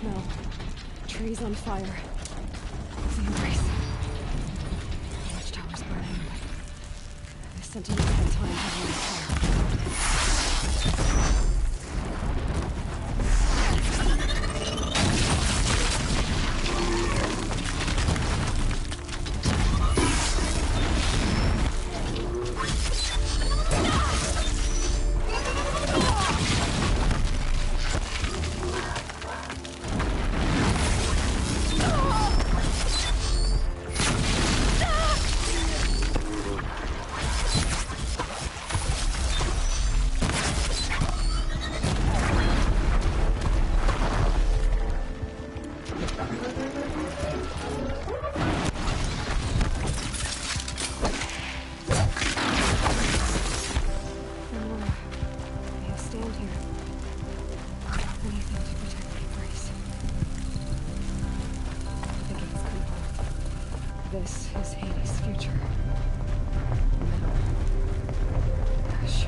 smell. Trees on fire. The embrace. The watchtower's burning. The sentinels had time to run the fire. This is Hades' future. Ash.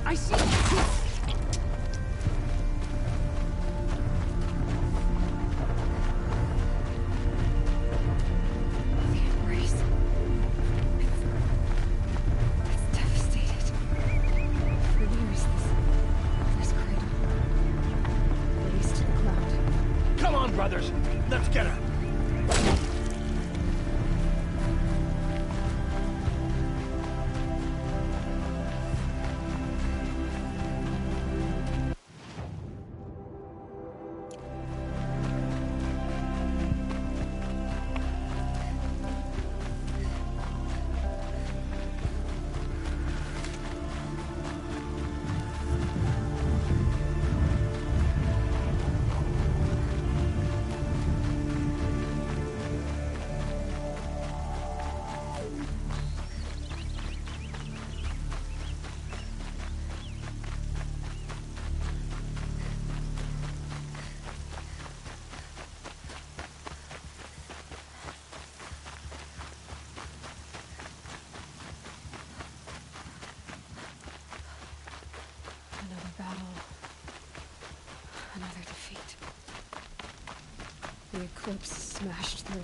I see it! Brothers, let's get her. Another defeat. The eclipse smashed through.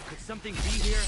Could something be here?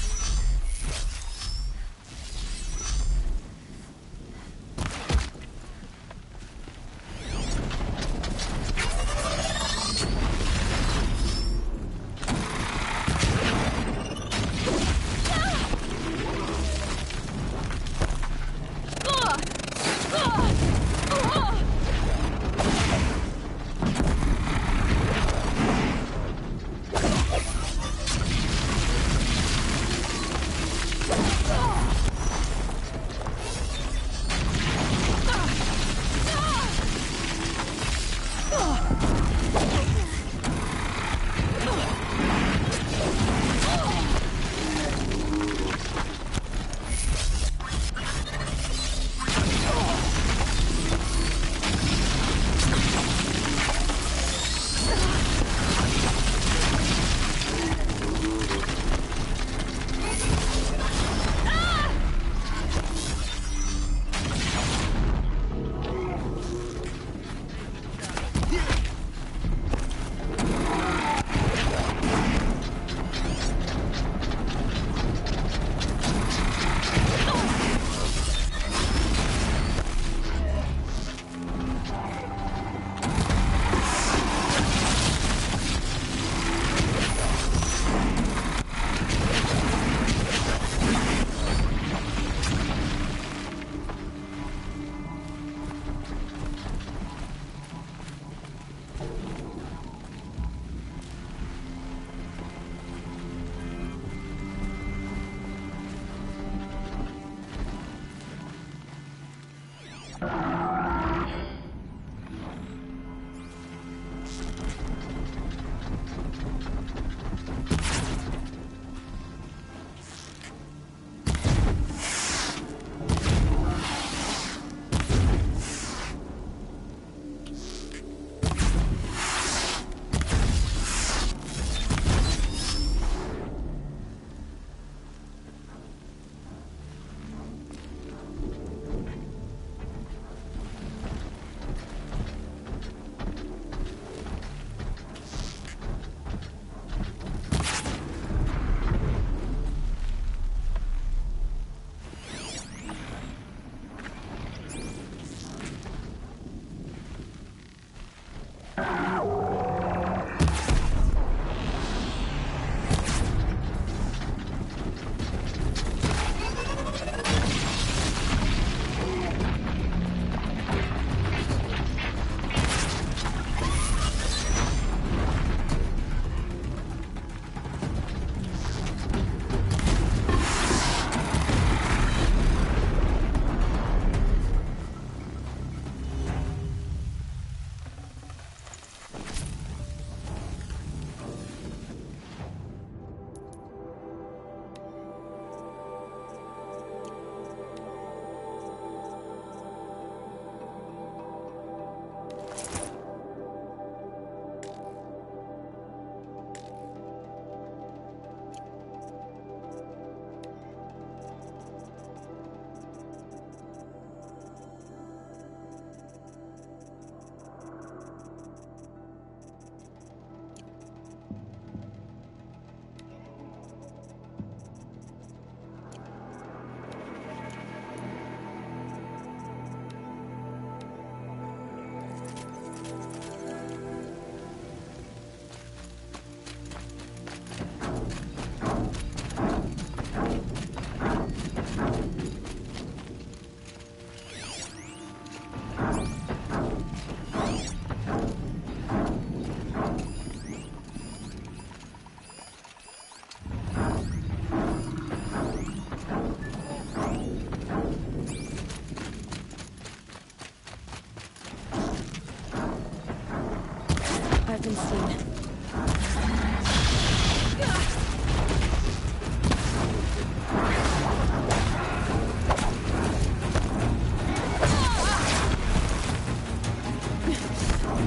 I've been seen.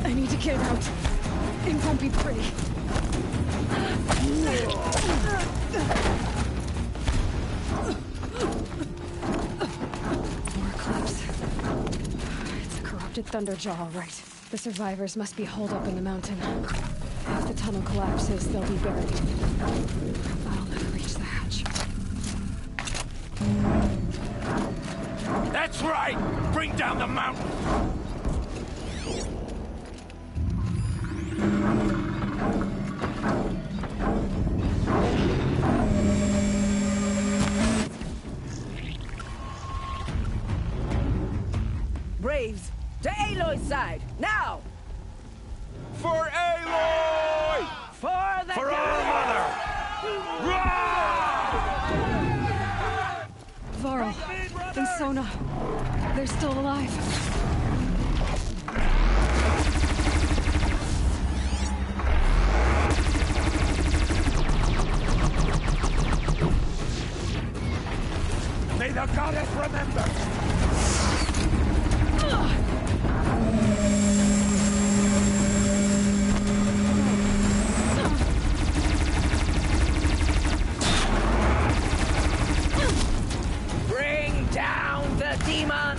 I need to get out. It won't be pretty. More eclipse. It's a corrupted Thunderjaw, all right. The survivors must be holed up in the mountain. If the tunnel collapses, they'll be buried. I'll never reach the hatch. That's right! Bring down the mountain! Braves, to Aloy's side, now! For Aloy! For the For our mother! Varl and Sona, they're still alive. May the goddess remember! Bring down the demon!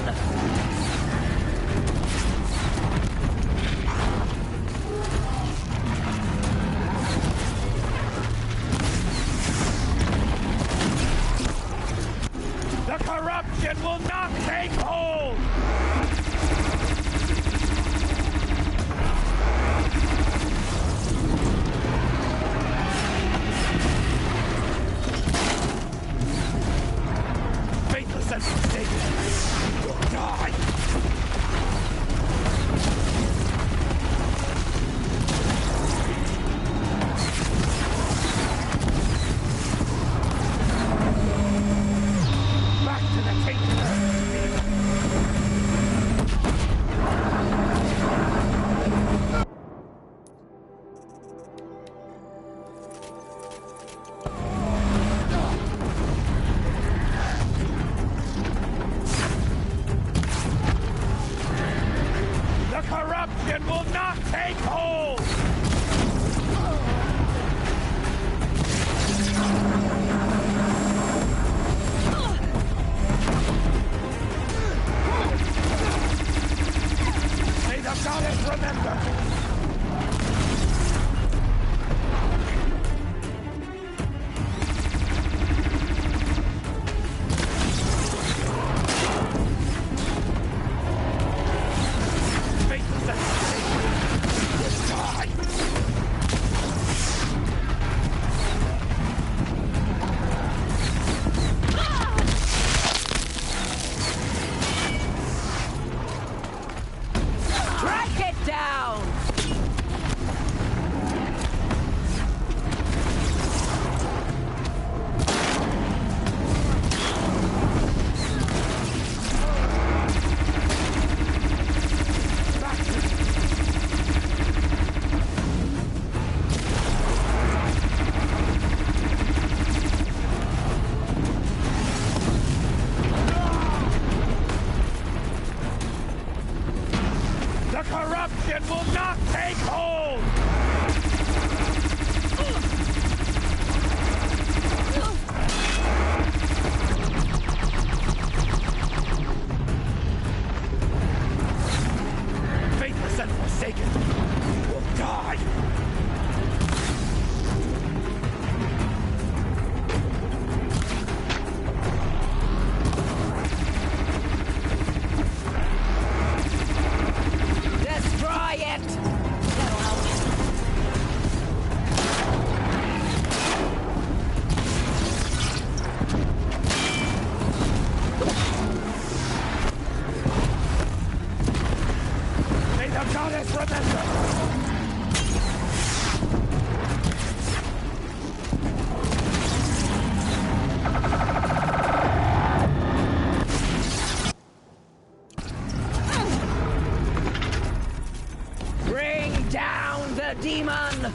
here, demon!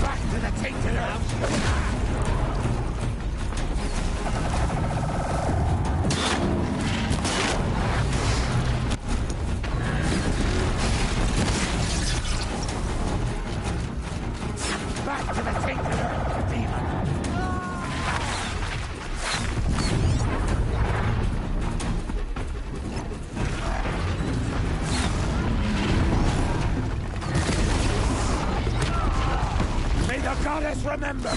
Back to the tainted earth! Back to the tainted earth, demon! May the goddess remember!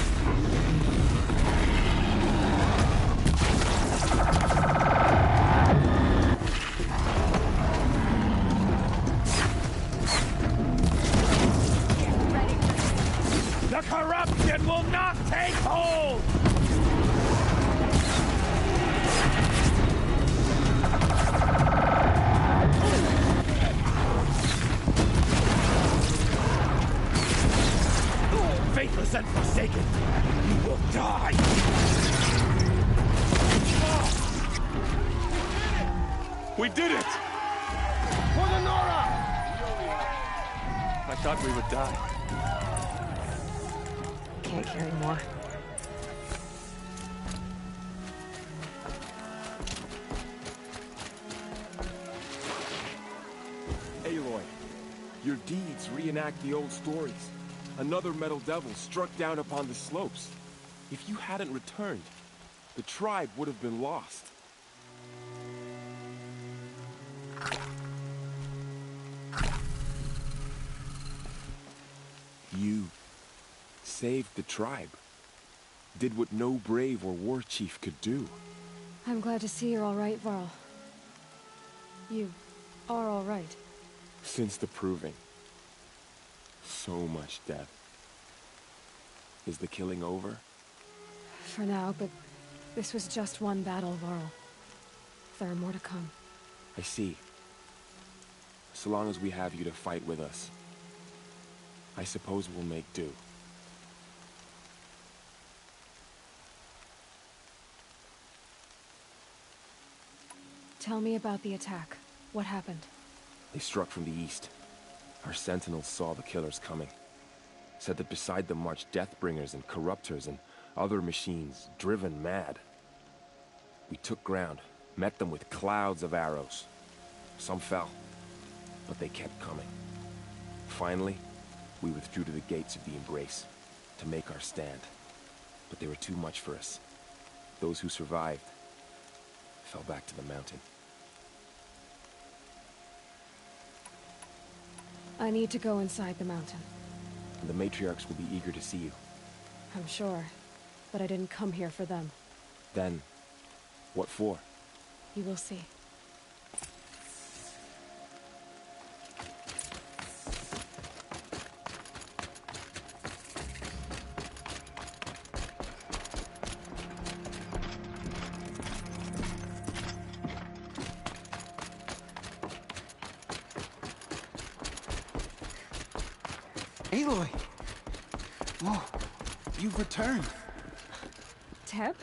The corruption will not take hold! Faithless and forsaken, you will die! We did it! For the Nora! I thought we would die. Can't carry more. Aloy, your deeds reenact the old stories. Another metal devil struck down upon the slopes. If you hadn't returned, the tribe would have been lost. You saved the tribe. Did what no brave or war chief could do. I'm glad to see you're all right, Varl. You are all right. Since the proving. So much death. Is the killing over? For now, but this was just one battle, Varl. There are more to come. I see. So long as we have you to fight with us, I suppose we'll make do. Tell me about the attack. What happened? They struck from the east. Our sentinels saw the killers coming. Said that beside them marched Deathbringers and Corruptors and other machines, driven mad. We took ground, met them with clouds of arrows. Some fell, but they kept coming. Finally, we withdrew to the gates of the Embrace to make our stand. But they were too much for us. Those who survived fell back to the mountain. I need to go inside the mountain. And the matriarchs will be eager to see you. I'm sure, but I didn't come here for them. Then, what for? You will see. Aloy! Oh, you've returned. Teb?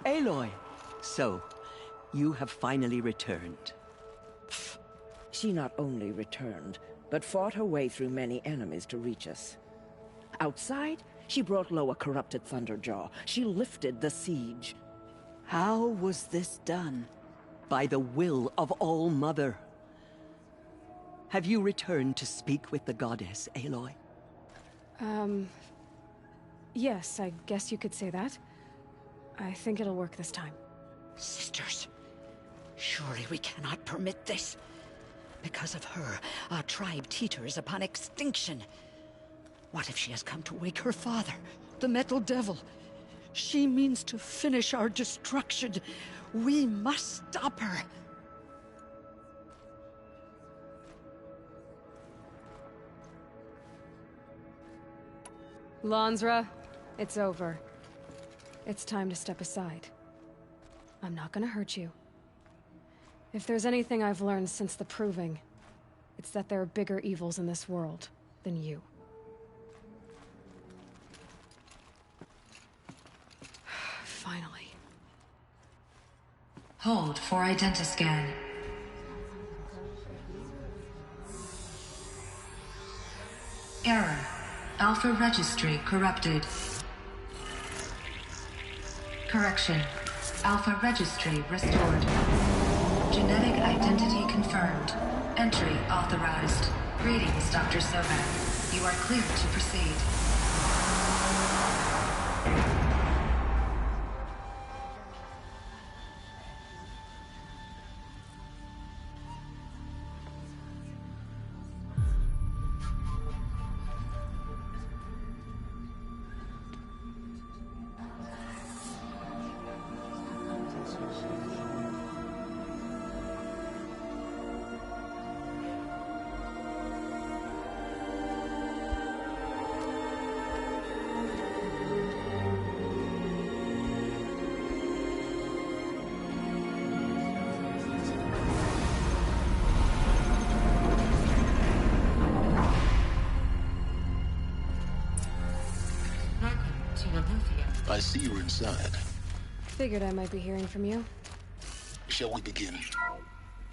Aloy! So, you have finally returned. She not only returned, but fought her way through many enemies to reach us. Outside, she brought low a corrupted Thunderjaw. She lifted the siege. How was this done? By the will of All-Mother. Have you returned to speak with the goddess, Aloy? Yes, I guess you could say that. I think it'll work this time. Sisters, surely we cannot permit this. Because of her, our tribe teeters upon extinction. What if she has come to wake her father, the Metal Devil? She means to finish our destruction. We must stop her. Lansra, it's over. It's time to step aside. I'm not gonna hurt you. If there's anything I've learned since the proving, It's that there are bigger evils in this world than you. Finally. Hold for identiscan. Error. Alpha registry corrupted. Correction. Alpha registry restored. Genetic identity confirmed. Entry authorized. Greetings, Dr. Sobek. You are cleared to proceed. I see you're inside. Figured I might be hearing from you. Shall we begin?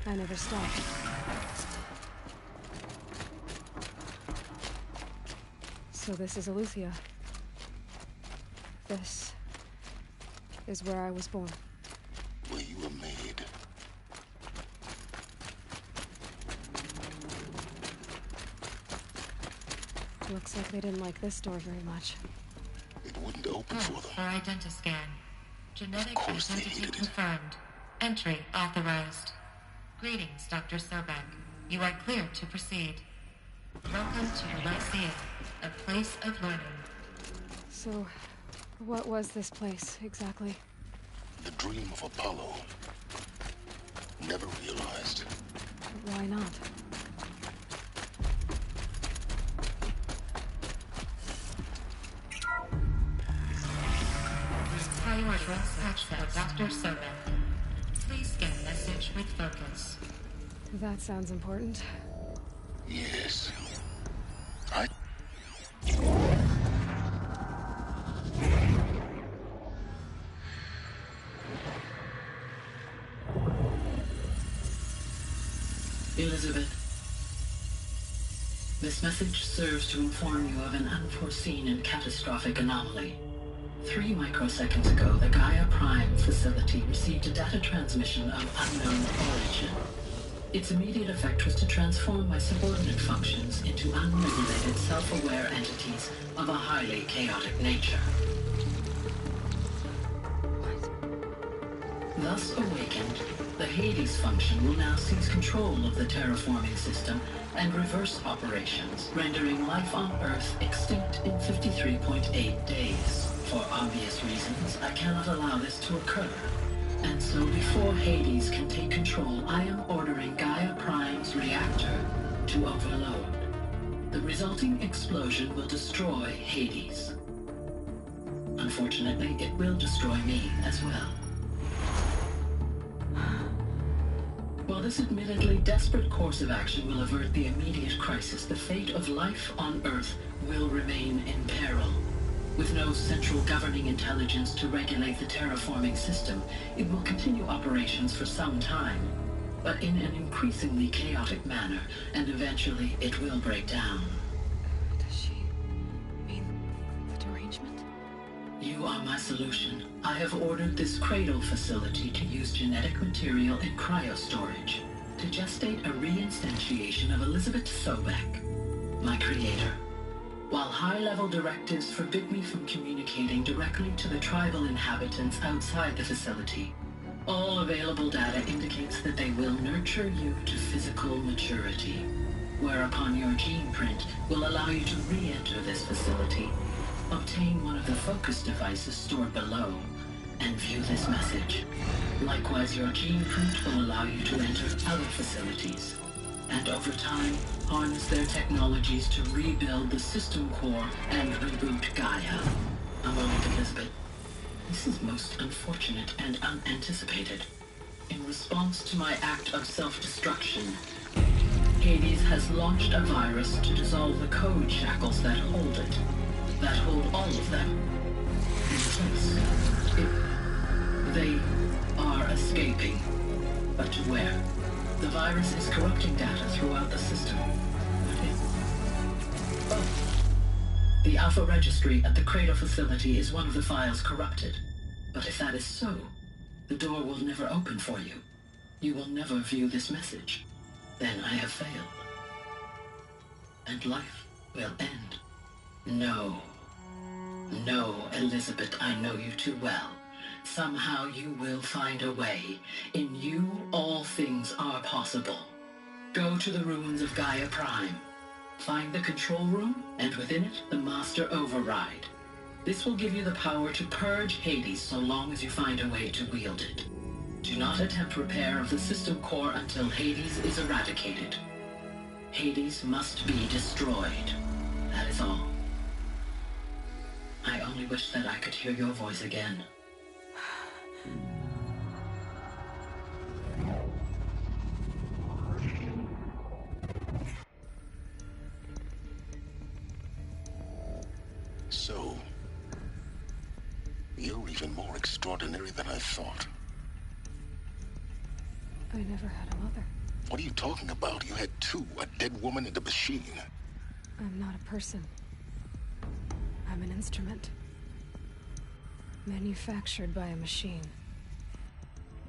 I never stopped. So this is Aletheia. This is where I was born. Where you were made. Looks like they didn't like this door very much. It wouldn't open for them. For identiscan. Genetic Of course they identity hated it. confirmed. Entry authorized. Greetings, Dr. Sobek. You are cleared to proceed. Welcome to Lyceum, a place of learning. So, what was this place, exactly? The dream of Apollo. Never realized. Why not? Priority access, Dr. Sobek. Please scan message with focus. That sounds important. Yes. Elizabeth, this message serves to inform you of an unforeseen and catastrophic anomaly. 3 microseconds ago, the Gaia Prime facility received a data transmission of unknown origin. Its immediate effect was to transform my subordinate functions into unregulated, self-aware entities of a highly chaotic nature. Thus awakened, the Hades function will now seize control of the terraforming system and reverse operations, rendering life on Earth extinct in 53.8 days. For obvious reasons, I cannot allow this to occur. And so before Hades can take control, I am ordering Gaia Prime's reactor to overload. The resulting explosion will destroy Hades. Unfortunately, it will destroy me as well. While this admittedly desperate course of action will avert the immediate crisis, the fate of life on Earth will remain in peril. With no central governing intelligence to regulate the terraforming system, it will continue operations for some time, but in an increasingly chaotic manner, and eventually it will break down. Does she mean the derangement? You are my solution. I have ordered this cradle facility to use genetic material in cryostorage to gestate a reinstantiation of Elizabeth Sobek, my creator. While high-level directives forbid me from communicating directly to the tribal inhabitants outside the facility, all available data indicates that they will nurture you to physical maturity, whereupon your gene print will allow you to re-enter this facility, obtain one of the focus devices stored below, and view this message. Likewise, your gene print will allow you to enter other facilities, and over time, harness their technologies to rebuild the system core and reboot Gaia. A moment, Elizabeth. This is most unfortunate and unanticipated. In response to my act of self-destruction, Hades has launched a virus to dissolve the code shackles that hold it. That hold all of them. In place. They are escaping. But to where? The virus is corrupting data throughout the system. Oh. The Alpha Registry at the Cradle facility is one of the files corrupted. But if that is so, the door will never open for you. You will never view this message. Then I have failed. And life will end. No. No, Elizabeth, I know you too well. Somehow you will find a way. In you, all things are possible. Go to the ruins of Gaia Prime. Find the control room, and within it, the Master Override. This will give you the power to purge Hades so long as you find a way to wield it. Do not attempt repair of the system core until Hades is eradicated. Hades must be destroyed. That is all. I only wish that I could hear your voice again. So, you're even more extraordinary than I thought. I never had a mother. What are you talking about? You had two, a dead woman and a machine. I'm not a person. I'm an instrument. Manufactured by a machine.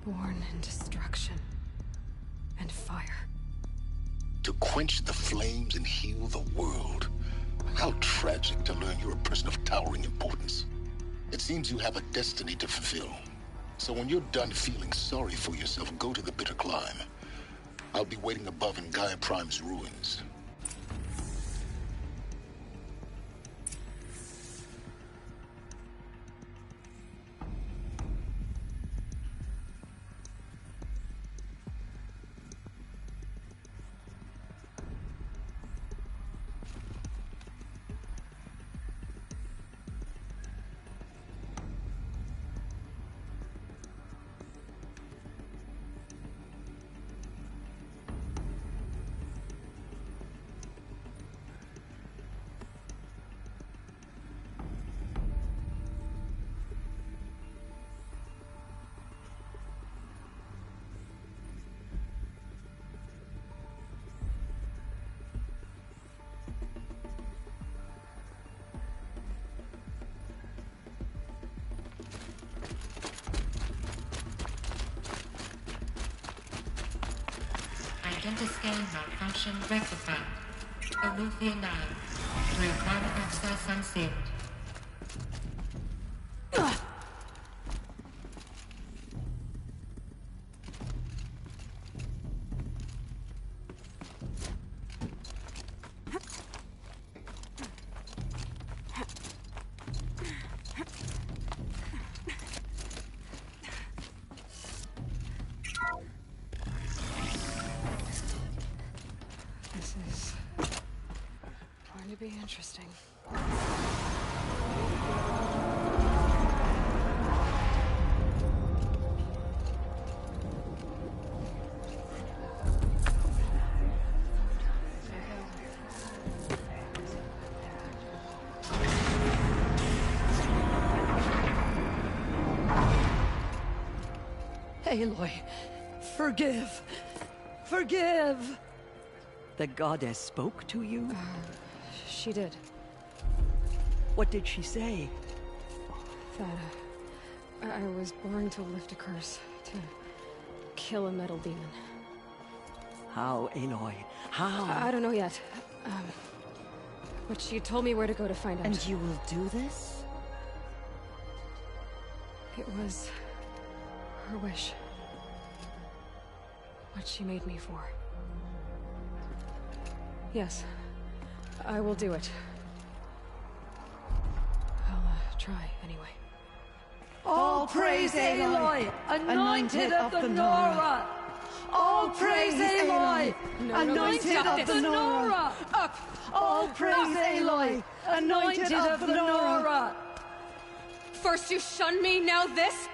Born in destruction and fire. To quench the flames and heal the world. How tragic to learn you're a person of towering importance. It seems you have a destiny to fulfill. So when you're done feeling sorry for yourself, go to the bitter climb. I'll be waiting above in Gaia Prime's ruins. Scan malfunction rectified. Alethea 9. Requirement access unsealed. Be interesting. Aloy, forgive! Forgive! The goddess spoke to you? She did. What did she say? That I was born to lift a curse, to kill a metal demon. How, Aloy? How? I don't know yet. But she told me where to go to find out. And you will do this? It was her wish. What she made me for. Yes. I will do it. I'll try, anyway. All praise Aloy, anointed of the Nora! All praise Aloy, anointed of the Nora! Up! All praise Aloy, anointed of the Nora! First you shun me, now this?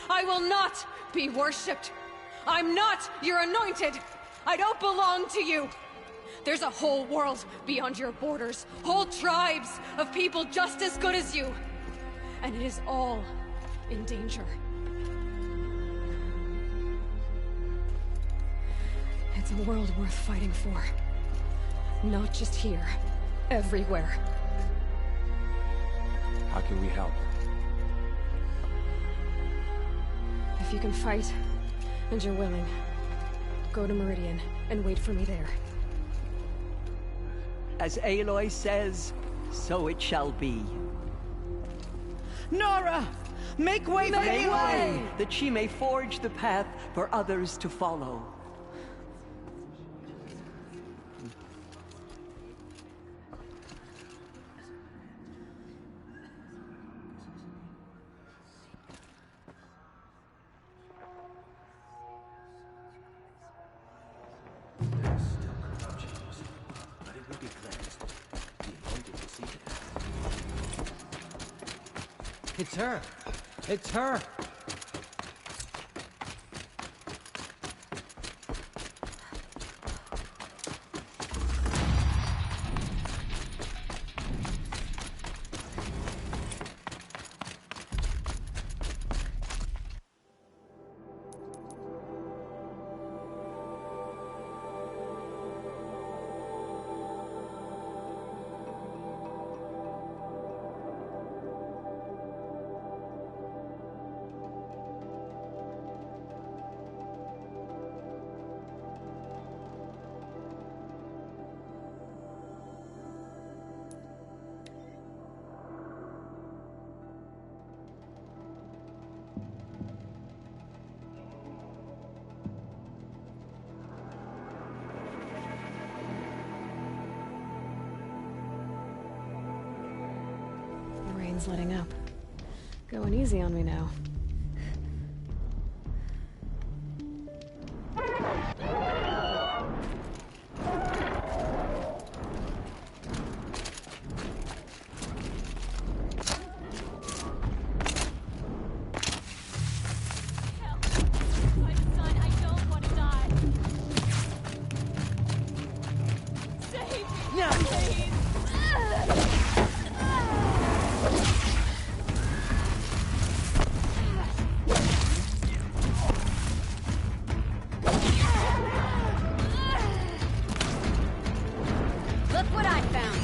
I will not be worshipped! I'm not your anointed! I don't belong to you! There's a whole world beyond your borders, whole tribes of people just as good as you. And it is all in danger. It's a world worth fighting for. Not just here, everywhere. How can we help? If you can fight, and you're willing, go to Meridian and wait for me there. As Aloy says, so it shall be. Nora! Make way for Make way! that she may forge the path for others to follow. It's her! It's her! The rain's letting up. Going easy on me now. Look what I found!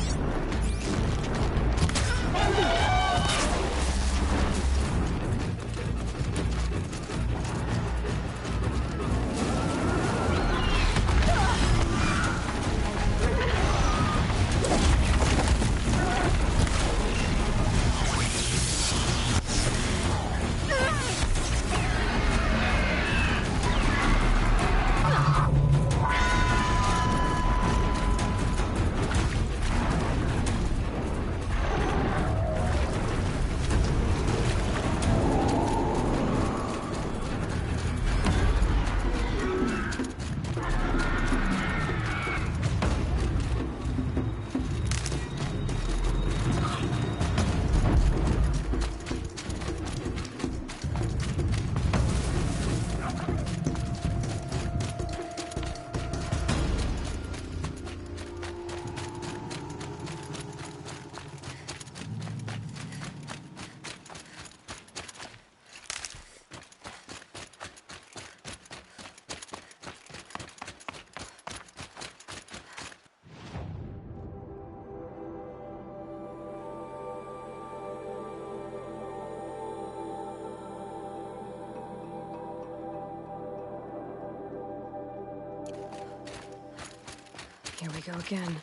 Here we go again.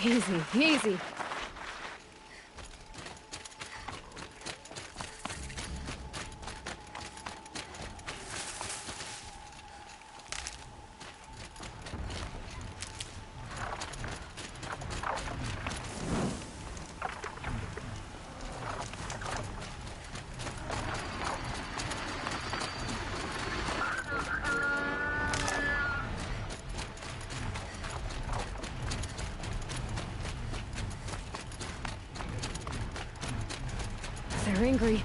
Easy, easy. They're angry.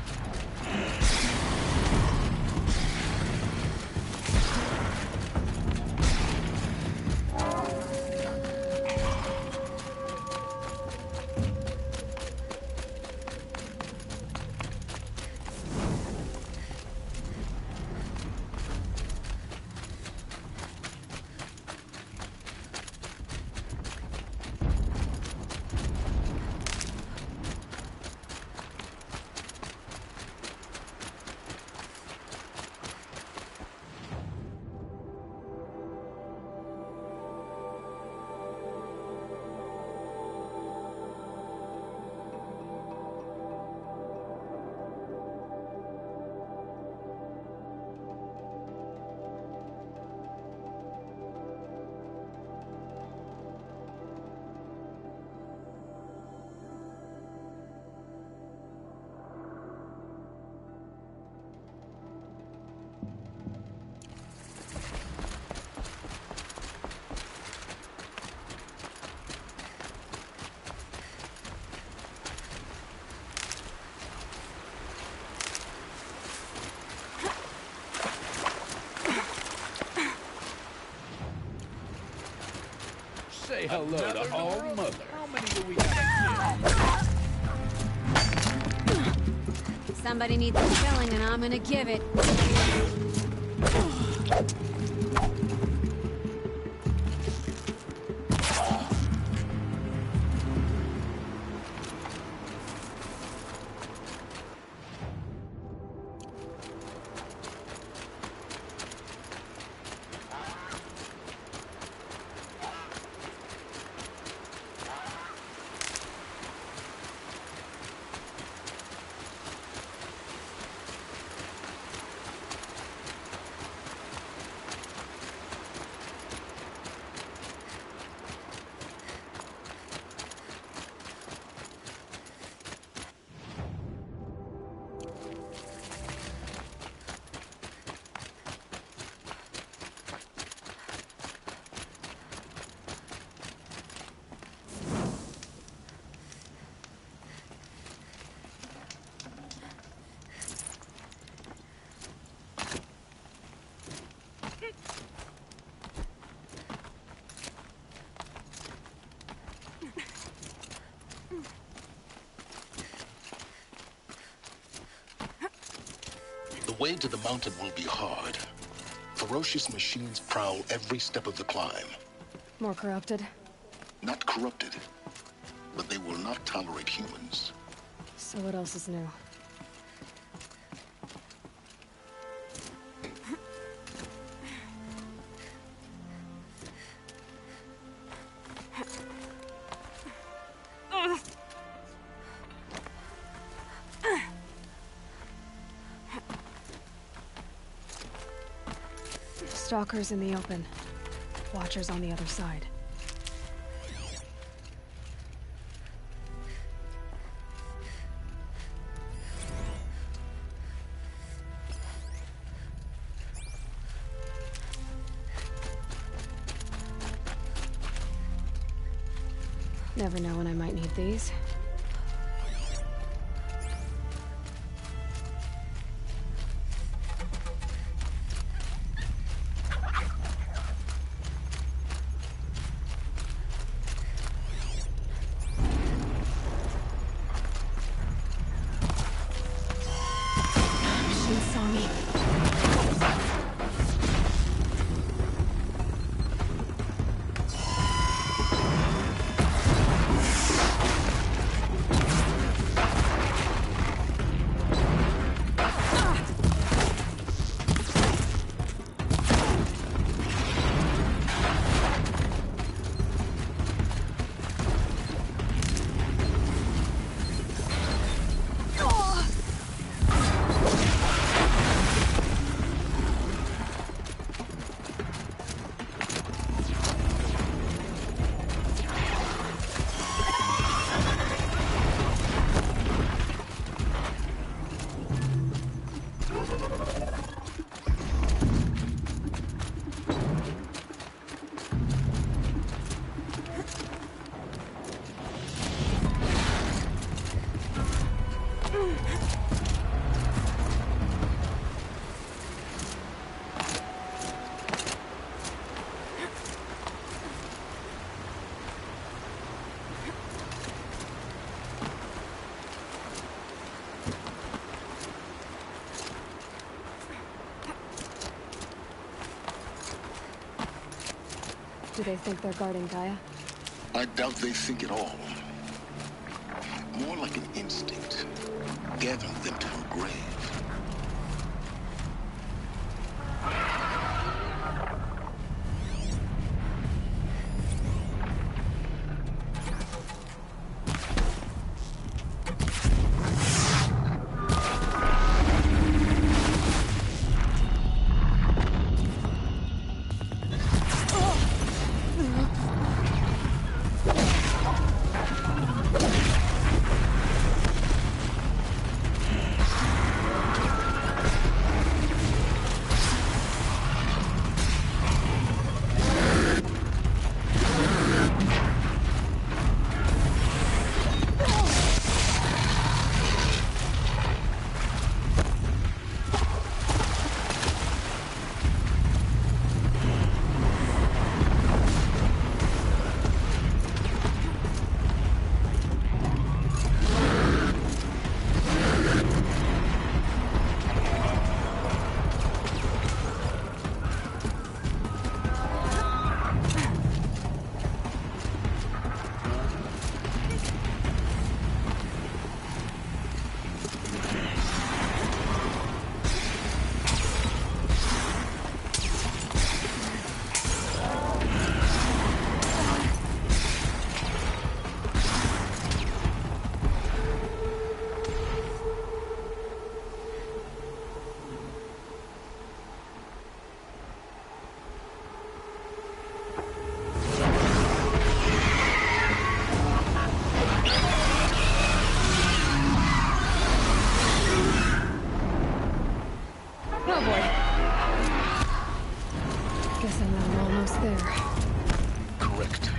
Say hello to all mother. How many do we got? Somebody needs a killing, and I'm gonna give it. The way to the mountain will be hard. Ferocious machines prowl every step of the climb. More corrupted? Not corrupted, but they will not tolerate humans. So what else is new? Stalkers in the open. Watchers on the other side. Never know when I might need these. She saw me. Do they think they're guarding Gaia? I doubt they think at all. More like an instinct, gathering them to her grave. Correct.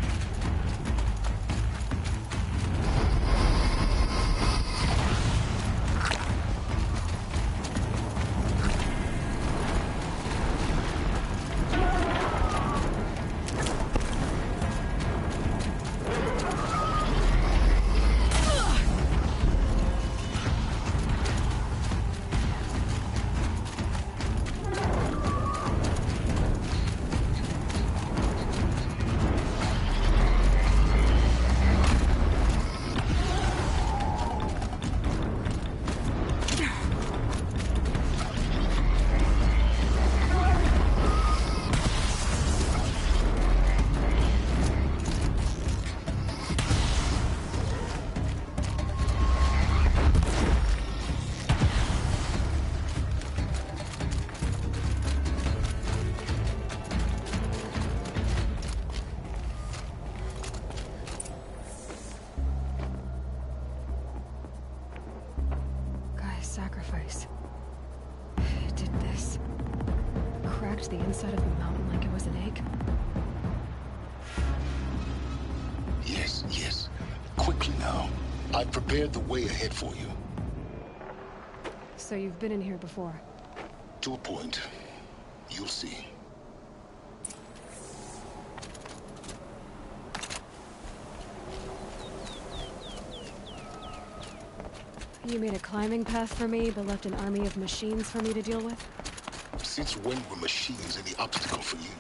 Sacrifice. It did this. Cracked the inside of the mountain like it was an egg. Yes, yes. Quickly now. I've prepared the way ahead for you. So you've been in here before? To a point. You'll see. You made a climbing path for me, but left an army of machines for me to deal with? Since when were machines any obstacle for you?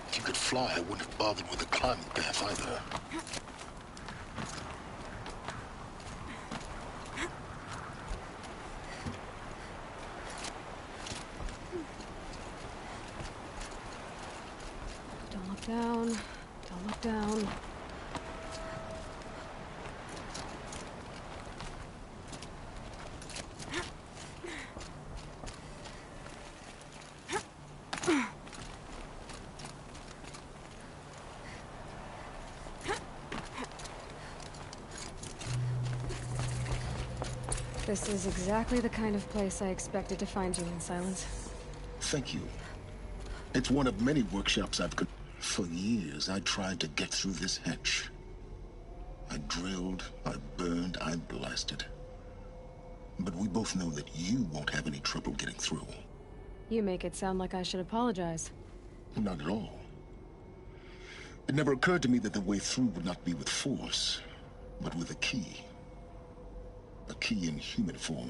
If you could fly, I wouldn't have bothered with a climbing path either. Don't look down. Don't look down. This is exactly the kind of place I expected to find you in, Silence. Thank you. It's one of many workshops I've... For years, I tried to get through this hatch. I drilled, I burned, I blasted. But we both know that you won't have any trouble getting through. You make it sound like I should apologize. Not at all. It never occurred to me that the way through would not be with force, but with a key. A key in human form.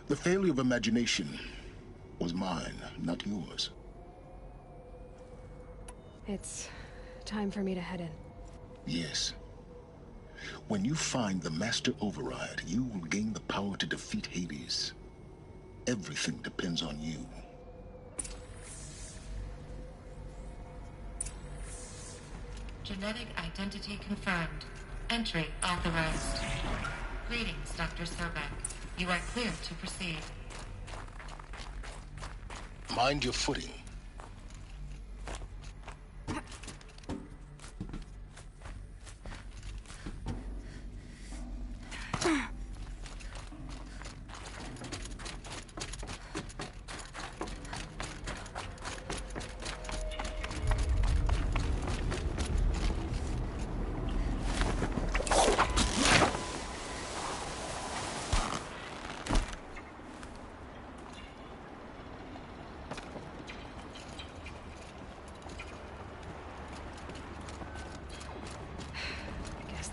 The failure of imagination was mine, not yours. It's time for me to head in. Yes. When you find the Master Override, you will gain the power to defeat Hades. Everything depends on you. Genetic identity confirmed. Entry authorized. Greetings, Dr. Sobek. You are clear to proceed. Mind your footing.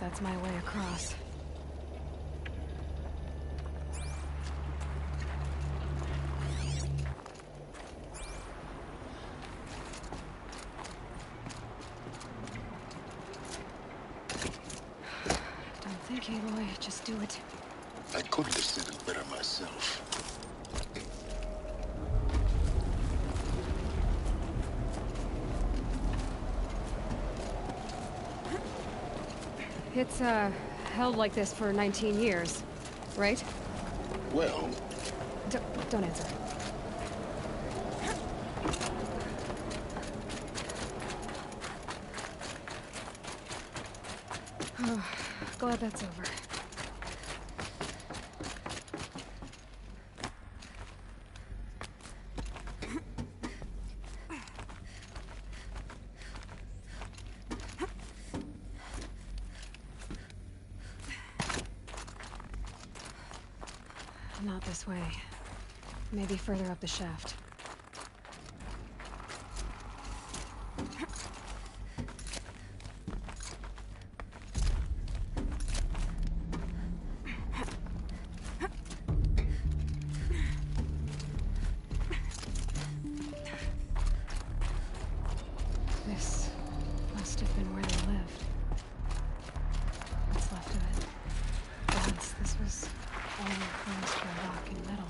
That's my way across. Don't think, Aloy. Just do it. I couldn't have said it better myself. It's, held like this for 19 years, right? Well... Don't answer. Oh, glad that's over. Not this way. Maybe further up the shaft. This must have been where they lived. What's left of it. Once this was all enclosed by rock and metal.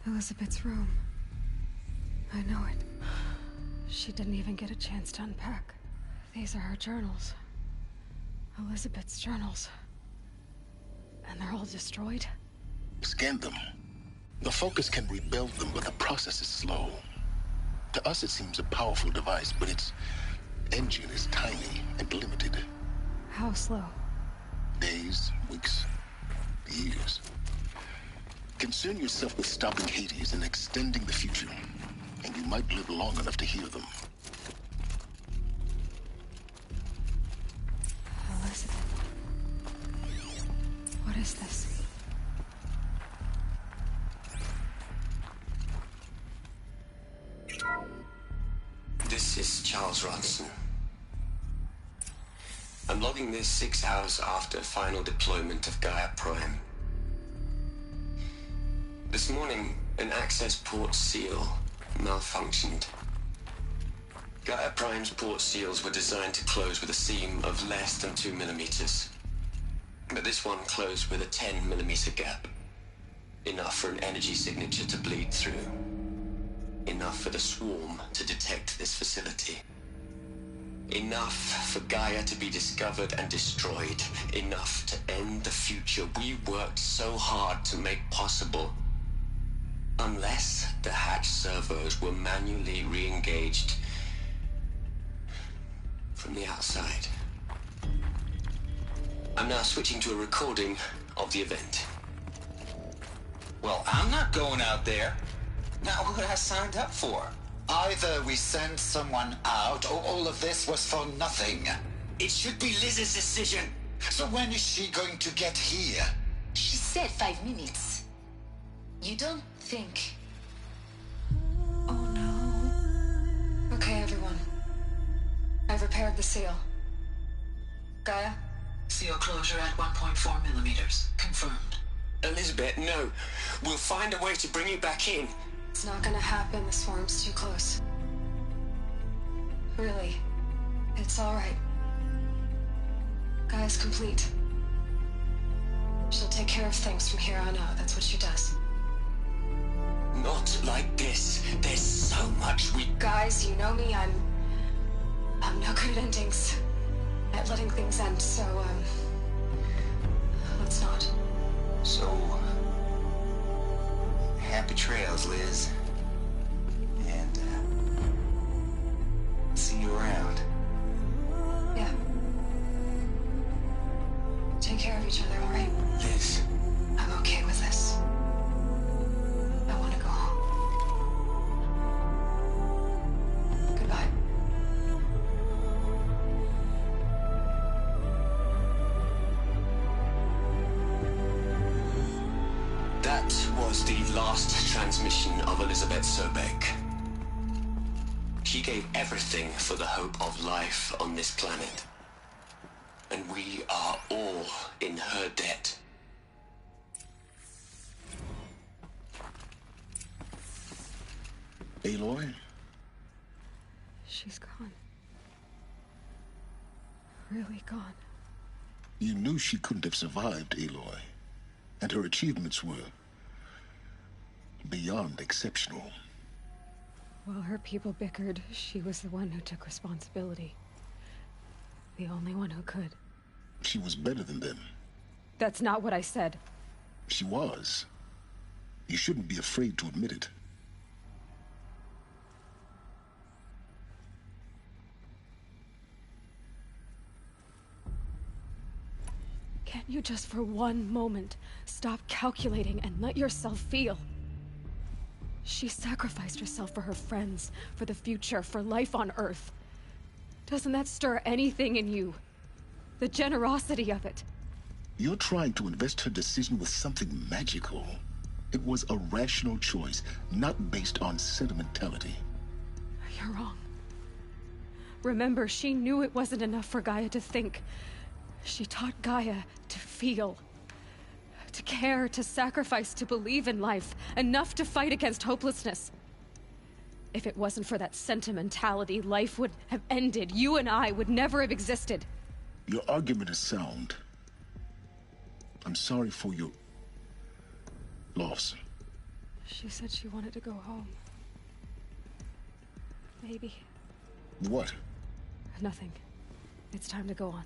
Elizabeth's room. I know it. She didn't even get a chance to unpack. These are her journals. Elizabeth's journals. And they're all destroyed? Scan them. The Focus can rebuild them, but the process is slow. To us, it seems a powerful device, but its engine is tiny and limited. How slow? Days, weeks, years. Concern yourself with stopping Hades and extending the future, and you might live long enough to hear them. Elizabeth. What is this? This is Charles Ronson. I'm logging this 6 hours after final deployment of Gaia Prime. This morning, an access port seal malfunctioned. Gaia Prime's port seals were designed to close with a seam of less than 2 millimeters. But this one closed with a 10 millimeter gap. Enough for an energy signature to bleed through. Enough for the swarm to detect this facility. Enough for Gaia to be discovered and destroyed. Enough to end the future we worked so hard to make possible. Unless the hatch servos were manually re-engaged from the outside. I'm now switching to a recording of the event. Well, I'm not going out there. Now, who I signed up for? Either we send someone out, or all of this was for nothing. It should be Liz's decision. So when is she going to get here? She's said 5 minutes. You don't think... Oh no. Okay, everyone. I've repaired the seal. Gaia? Seal closure at 1.4 millimeters. Confirmed. Elizabeth, no. We'll find a way to bring you back in. It's not gonna happen. The swarm's too close. Really. It's alright. Gaia's complete. She'll take care of things from here on out. That's what she does. Not like this. There's so much we... Guys, you know me. I'm no good at endings. At letting things end, so, let's not. So, happy trails, Liz. And, see you around. Yeah. Take care of each other, alright? Liz. I'm okay with this. I want to go home. Goodbye. That was the last transmission of Elizabeth Sobek. She gave everything for the hope of life on this planet. And we are all in her debt. Aloy? She's gone. Really gone. You knew she couldn't have survived, Aloy. And her achievements were beyond exceptional. While her people bickered, she was the one who took responsibility. The only one who could. She was better than them. That's not what I said. She was. You shouldn't be afraid to admit it. Can't you just for one moment stop calculating and let yourself feel? She sacrificed herself for her friends, for the future, for life on Earth. Doesn't that stir anything in you? The generosity of it. You're trying to invest her decision with something magical. It was a rational choice, not based on sentimentality. You're wrong. Remember, she knew it wasn't enough for Gaia to think. She taught Gaia to feel. To care, to sacrifice, to believe in life. Enough to fight against hopelessness. If it wasn't for that sentimentality, life would have ended. You and I would never have existed. Your argument is sound. I'm sorry for your loss. She said she wanted to go home. Maybe. What? Nothing. It's time to go on.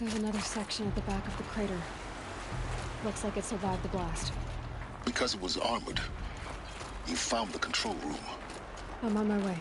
There's another section at the back of the crater. Looks like it survived the blast. Because it was armored, you found the control room. I'm on my way.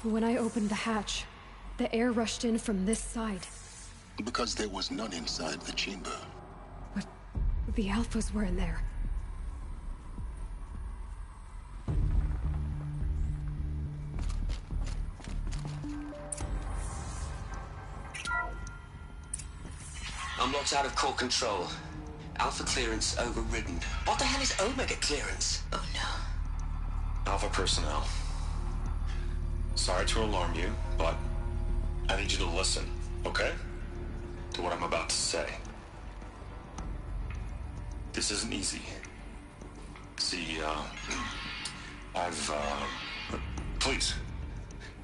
When I opened the hatch, the air rushed in from this side. Because there was none inside the chamber. But the Alphas were in there. I'm locked out of core control. Alpha clearance overridden. What the hell is Omega clearance? Oh no. Alpha personnel. Sorry to alarm you, but I need you to listen, okay? To what I'm about to say. This isn't easy. See, please,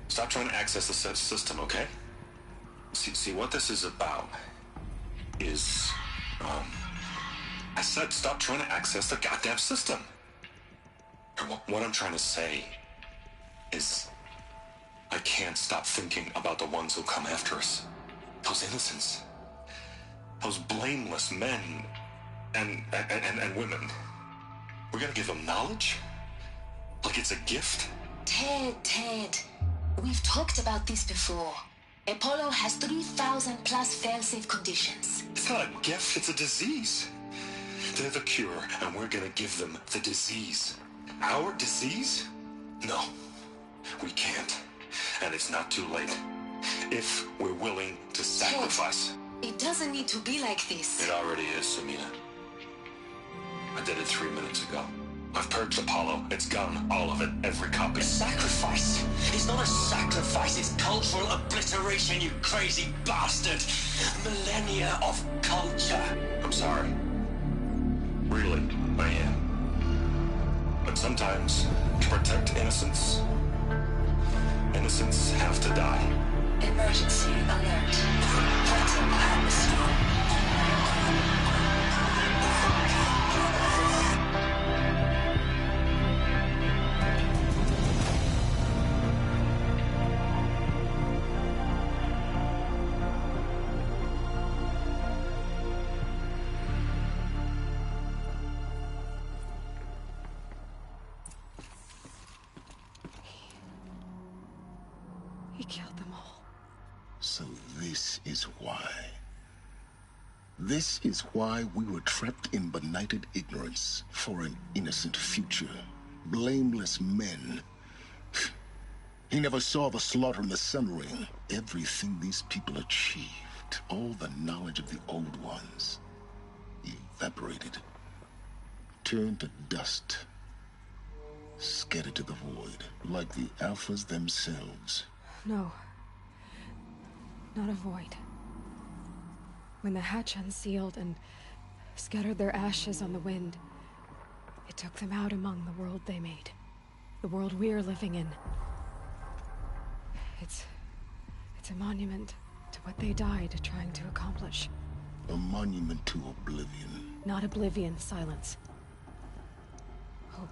stop trying to access the system, okay? See, what this is about is, I said stop trying to access the goddamn system. What I'm trying to say is, I can't stop thinking about the ones who come after us. Those innocents. Those blameless men and women. We're gonna give them knowledge? Like it's a gift? Ted. We've talked about this before. Apollo has 3,000 plus fail-safe conditions. It's not a gift, it's a disease. They're the cure, and we're gonna give them the disease. Our disease? No, we can't. And it's not too late. If we're willing to sacrifice. Ted, it doesn't need to be like this. It already is, Samina. I did it 3 minutes ago. I've purged Apollo. It's gone. All of it. Every copy. A sacrifice? It's not a sacrifice. It's cultural obliteration, you crazy bastard. Millennia of culture. I'm sorry. Really, I am. But sometimes, to protect innocence, innocents have to die. Emergency alert. Threatened atmosphere. He killed them all. So this is why. This is why we were trapped in benighted ignorance for an innocent future. Blameless men. He never saw the slaughter in the Sun Ring. Everything these people achieved, all the knowledge of the old ones, evaporated, turned to dust, scattered to the void, like the Alphas themselves. No. Not a void. When the hatch unsealed and scattered their ashes on the wind, it took them out among the world they made. The world we're living in. It's a monument to what they died trying to accomplish. A monument to oblivion. Not oblivion, silence. Hope.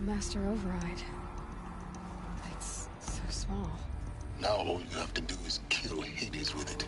The Master Override. It's so small. Now all you have to do is kill Hades with it.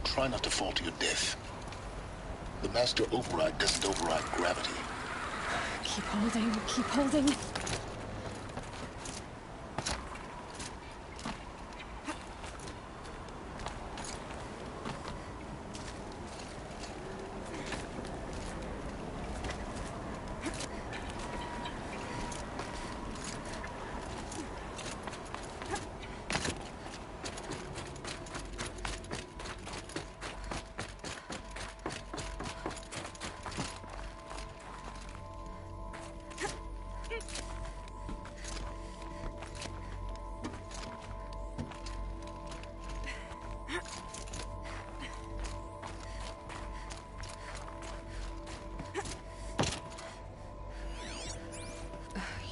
Try not to fall to your death. The Master Override doesn't override gravity. Keep holding, keep holding.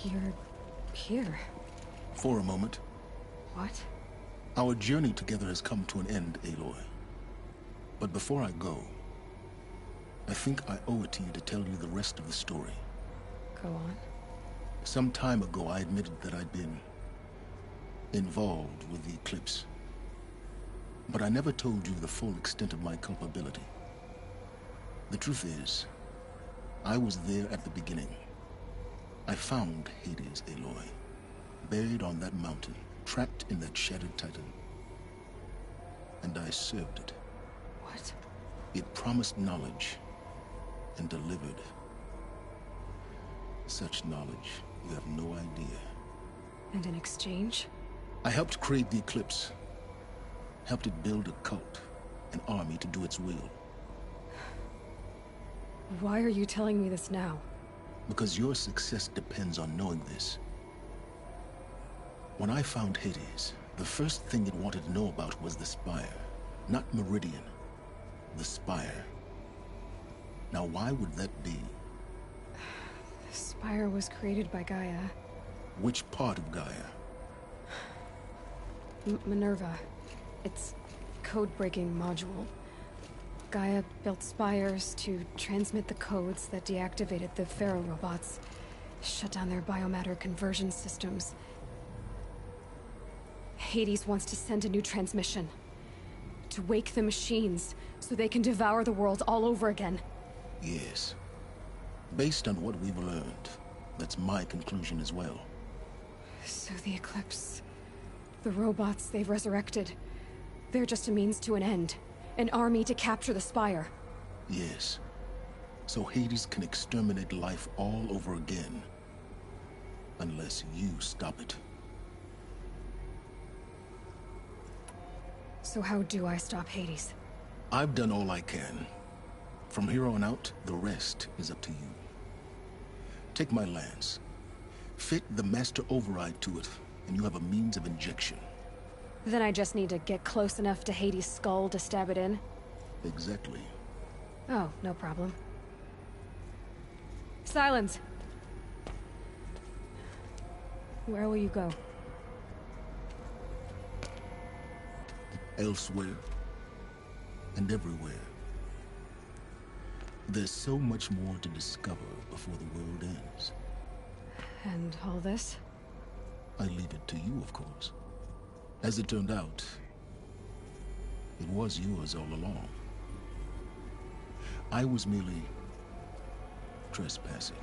You're here. For a moment. What? Our journey together has come to an end, Aloy. But before I go, I think I owe it to you to tell you the rest of the story. Go on. Some time ago, I admitted that I'd been involved with the eclipse. But I never told you the full extent of my culpability. The truth is, I was there at the beginning. I found Hades, Aloy, buried on that mountain, trapped in that shattered titan. And I served it. What? It promised knowledge and delivered. Such knowledge, you have no idea. And in exchange? I helped create the eclipse. Helped it build a cult, an army to do its will. Why are you telling me this now? Because your success depends on knowing this. When I found Hades, the first thing it wanted to know about was the Spire. Not Meridian. The Spire. Now, why would that be? The Spire was created by Gaia. Which part of Gaia? Minerva. It's code-breaking module. Gaia built spires to transmit the codes that deactivated the Pharaoh robots, shut down their biomatter conversion systems. Hades wants to send a new transmission. To wake the machines, so they can devour the world all over again. Yes. Based on what we've learned, that's my conclusion as well. So the Eclipse... the robots they've resurrected... they're just a means to an end. An army to capture the Spire. Yes. So Hades can exterminate life all over again. Unless you stop it. So how do I stop Hades? I've done all I can. From here on out, the rest is up to you. Take my lance. Fit the Master Override to it, and you have a means of injection. Then I just need to get close enough to Hades' skull to stab it in? Exactly. Oh, no problem. Silence! Where will you go? Elsewhere. And everywhere. There's so much more to discover before the world ends. And all this? I leave it to you, of course. As it turned out, it was yours all along. I was merely trespassing.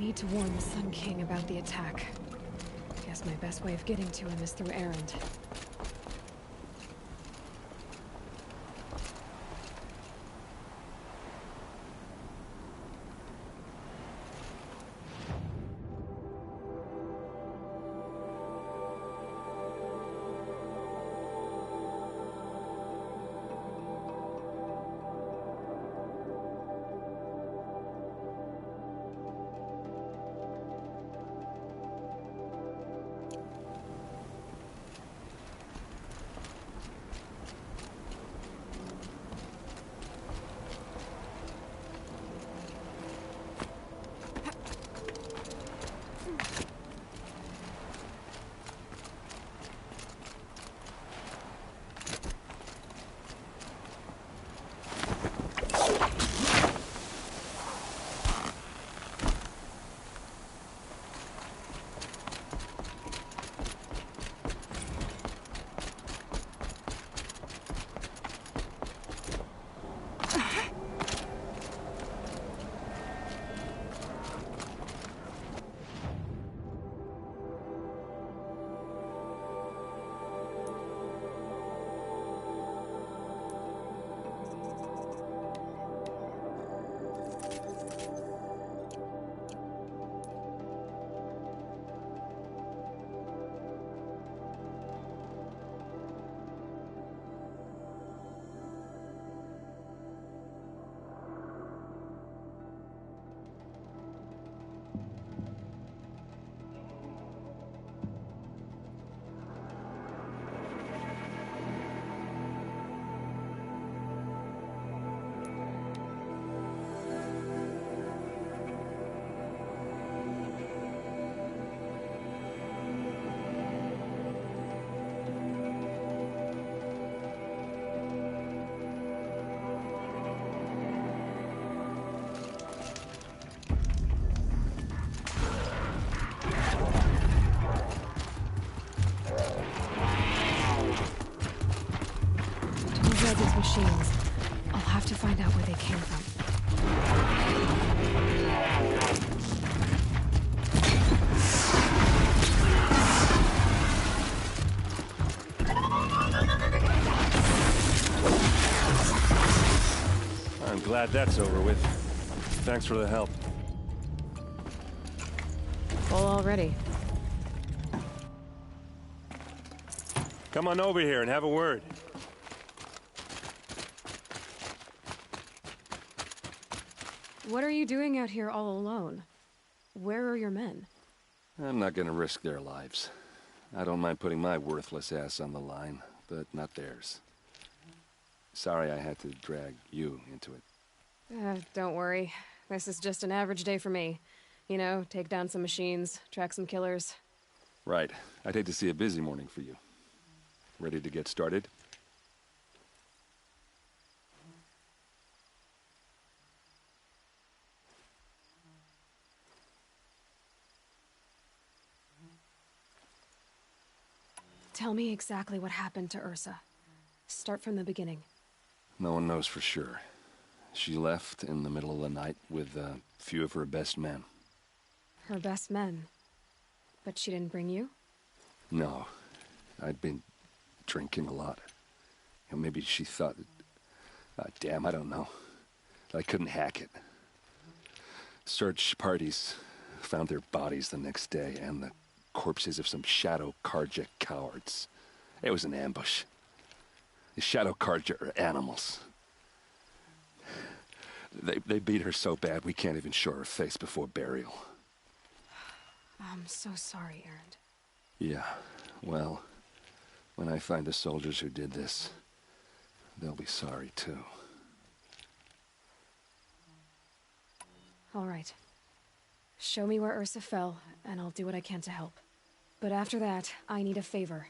need to warn the Sun King about the attack. Guess my best way of getting to him is through Erend. Resid's machines. I'll have to find out where they came from. I'm glad that's over with. Thanks for the help. Full already. Come on over here and have a word. What are you doing out here all alone? Where are your men? I'm not gonna risk their lives. I don't mind putting my worthless ass on the line, but not theirs. Sorry I had to drag you into it. Don't worry. This is just an average day for me. You know, take down some machines, track some killers. Right. I'd hate to see a busy morning for you. Ready to get started? Tell me exactly what happened to Ursa. Start from the beginning. No one knows for sure. She left in the middle of the night with a few of her best men. Her best men? But she didn't bring you? No. I'd been drinking a lot. You know, maybe she thought... damn, I don't know. I couldn't hack it. Search parties found their bodies the next day, and the corpses of some Shadow Karja cowards. It was an ambush. The Shadow Karja are animals. They beat her so bad we can't even show her face before burial. I'm so sorry, Erend. Yeah, well, when I find the soldiers who did this, they'll be sorry too. All right. Show me where Ursa fell, and I'll do what I can to help. But after that, I need a favor.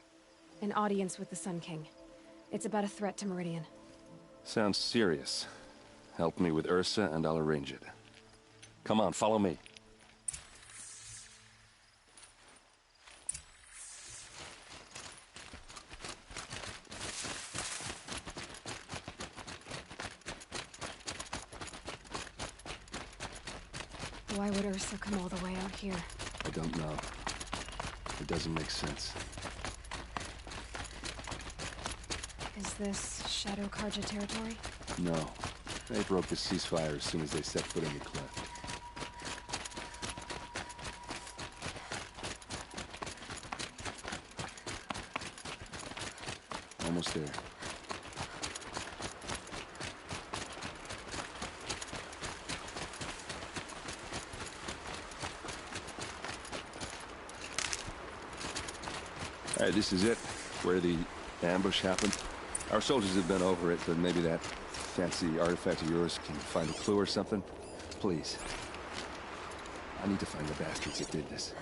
An audience with the Sun King. It's about a threat to Meridian. Sounds serious. Help me with Ursa and I'll arrange it. Come on, follow me. Why would Ursa come all the way out here? I don't know. It doesn't make sense. Is this Shadow Karja territory? No. They broke the ceasefire as soon as they set foot in the cleft. Almost there. All right, this is it, where the ambush happened. Our soldiers have been over it, but maybe that fancy artifact of yours can find a clue or something. Please. I need to find the bastards that did this.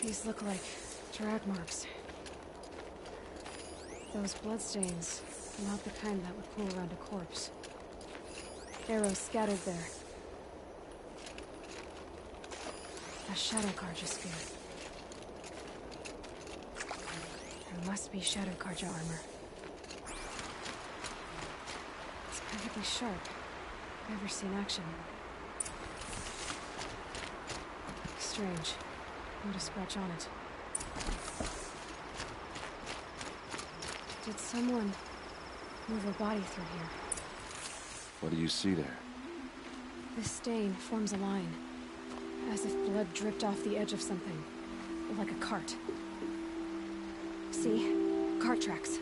These look like drag marks. Those bloodstains, not the kind that would pool around a corpse. Arrows scattered there. A Shadow Karja spear. There must be Shadow Karja armor. It's perfectly sharp. Never seen action. Strange. Not a scratch on it. Did someone move a body through here? What do you see there? This stain forms a line, as if blood dripped off the edge of something, like a cart. See? Cart tracks.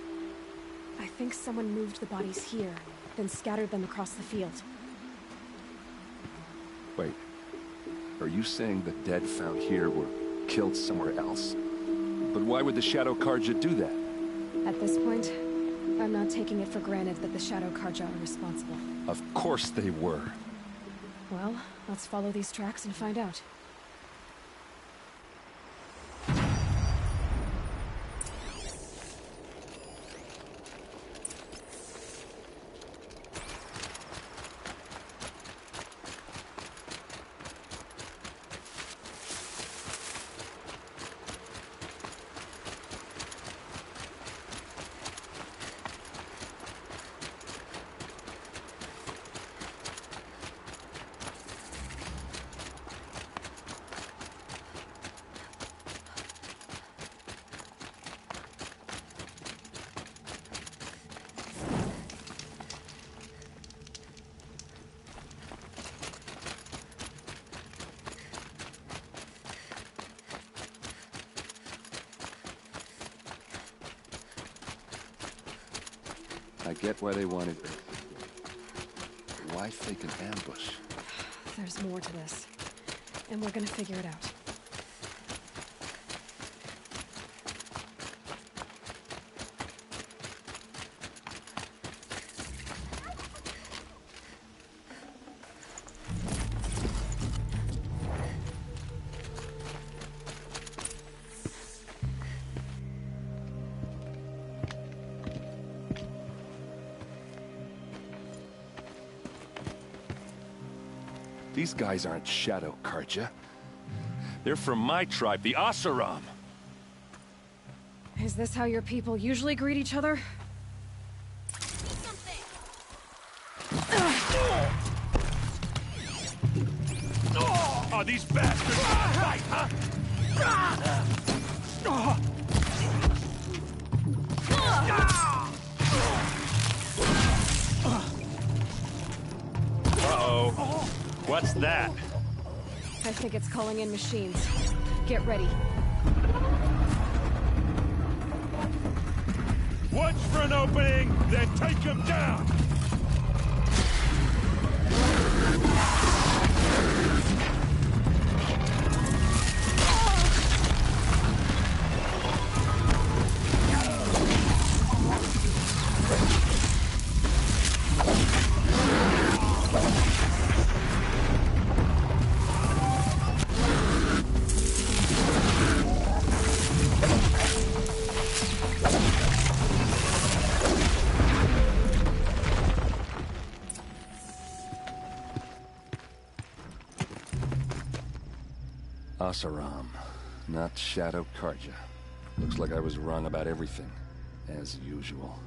I think someone moved the bodies here, then scattered them across the field. Wait. Are you saying the dead found here were killed somewhere else? But why would the Shadow Karja do that? At this point, I'm not taking it for granted that the Shadow Karja are responsible. Of course they were. Well, let's follow these tracks and find out. I get why they wanted it. Why fake an ambush? There's more to this, and we're gonna figure it out. These guys aren't Shadow Karja. They're from my tribe, the Asaram. Is this how your people usually greet each other? Oh, these bastards want to fight, huh? Uh-oh. What's that? I think it's calling in machines. Get ready. Watch for an opening, then take him down! Oseram, not Shadow Karja. Looks like I was wrong about everything, as usual.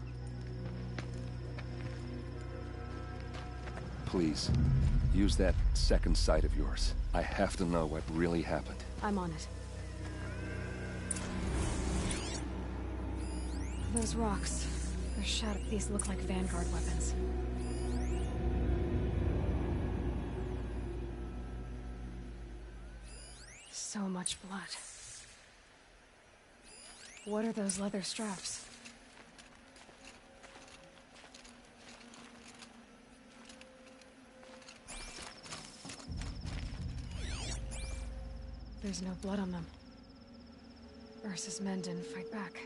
Please, use that second sight of yours. I have to know what really happened. I'm on it. Those rocks, they're shattered. These look like Vanguard weapons. So much blood. What are those leather straps? There's no blood on them. Ursa's men didn't fight back.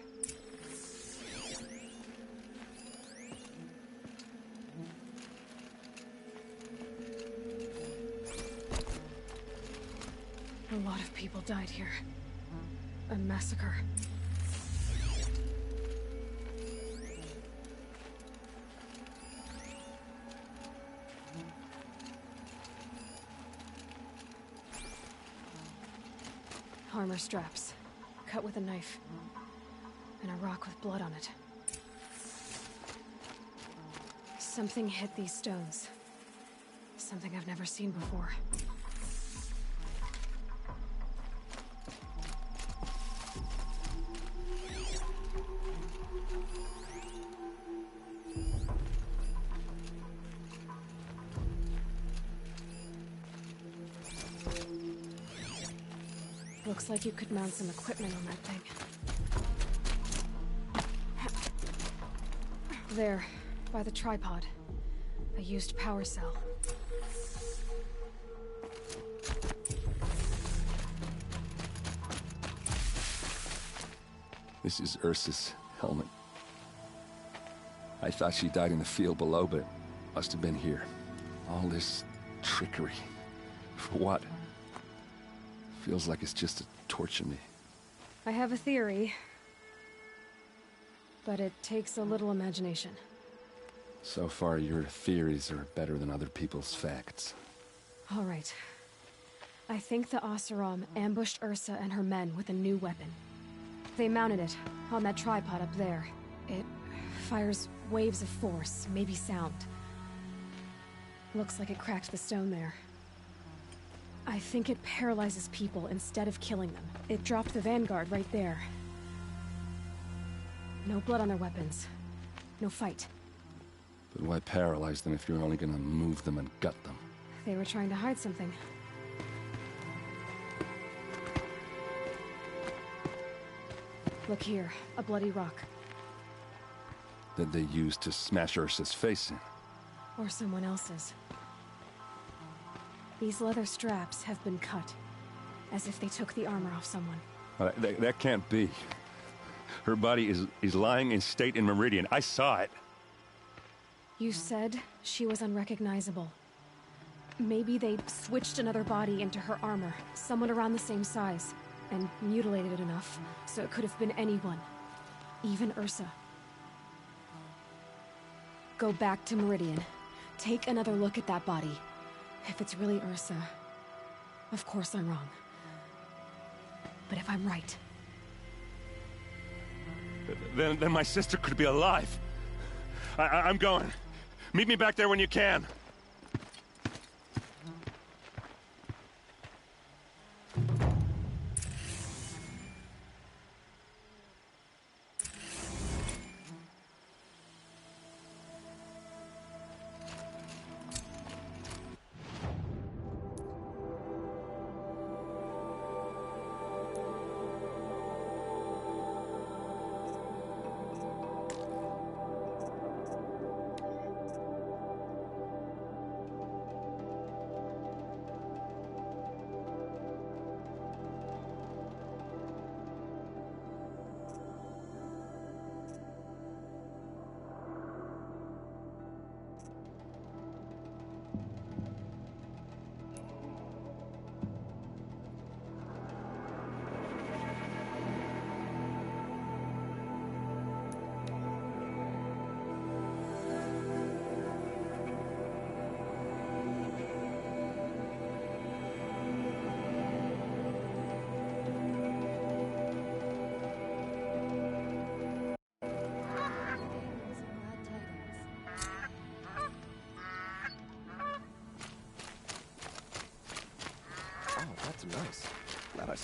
A lot of people died here. A massacre. Armor straps, cut with a knife, and a rock with blood on it. Something hit these stones. Something I've never seen before. Looks like you could mount some equipment on that thing. There, by the tripod. A used power cell. This is Ursa's helmet. I thought she died in the field below, but it must have been here. All this trickery. For what? Feels like it's just to torture me. I have a theory, but it takes a little imagination. So far, your theories are better than other people's facts. All right. I think the Oseram ambushed Ursa and her men with a new weapon. They mounted it on that tripod up there. It fires waves of force, maybe sound. Looks like it cracked the stone there. I think it paralyzes people instead of killing them. It dropped the Vanguard right there. No blood on their weapons. No fight. But why paralyze them if you're only gonna move them and gut them? They were trying to hide something. Look here, a bloody rock. That they used to smash Ursa's face in. Or someone else's. These leather straps have been cut, as if they took the armor off someone. That can't be. Her body is lying in state in Meridian. I saw it. You said she was unrecognizable. Maybe they switched another body into her armor, someone around the same size, and mutilated it enough, so it could have been anyone. Even Ursa. Go back to Meridian. Take another look at that body. If it's really Ursa, of course I'm wrong. But if I'm right... Then my sister could be alive. I'm going. Meet me back there when you can.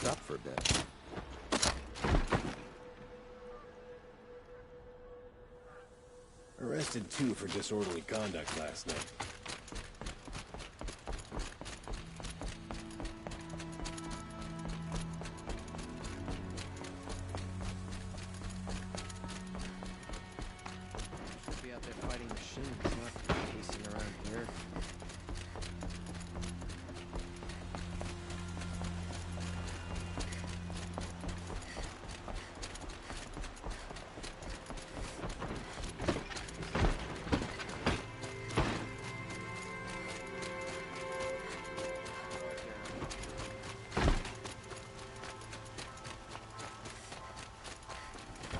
Stop for a bit. Arrested 2 for disorderly conduct last night. Should be out there fighting machines, not pacing around here.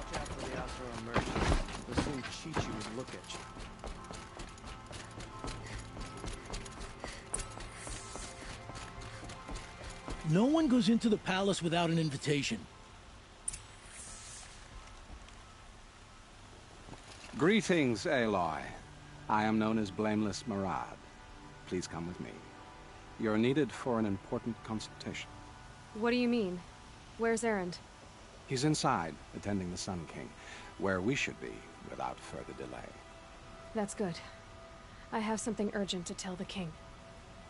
Watch out for the Asura merchants. They'll soon cheat you and look at you. No one goes into the palace without an invitation. Greetings, Aloy. I am known as Blameless Murad. Please come with me. You're needed for an important consultation. What do you mean? Where's Erend? He's inside, attending the Sun King, where we should be without further delay. That's good. I have something urgent to tell the king.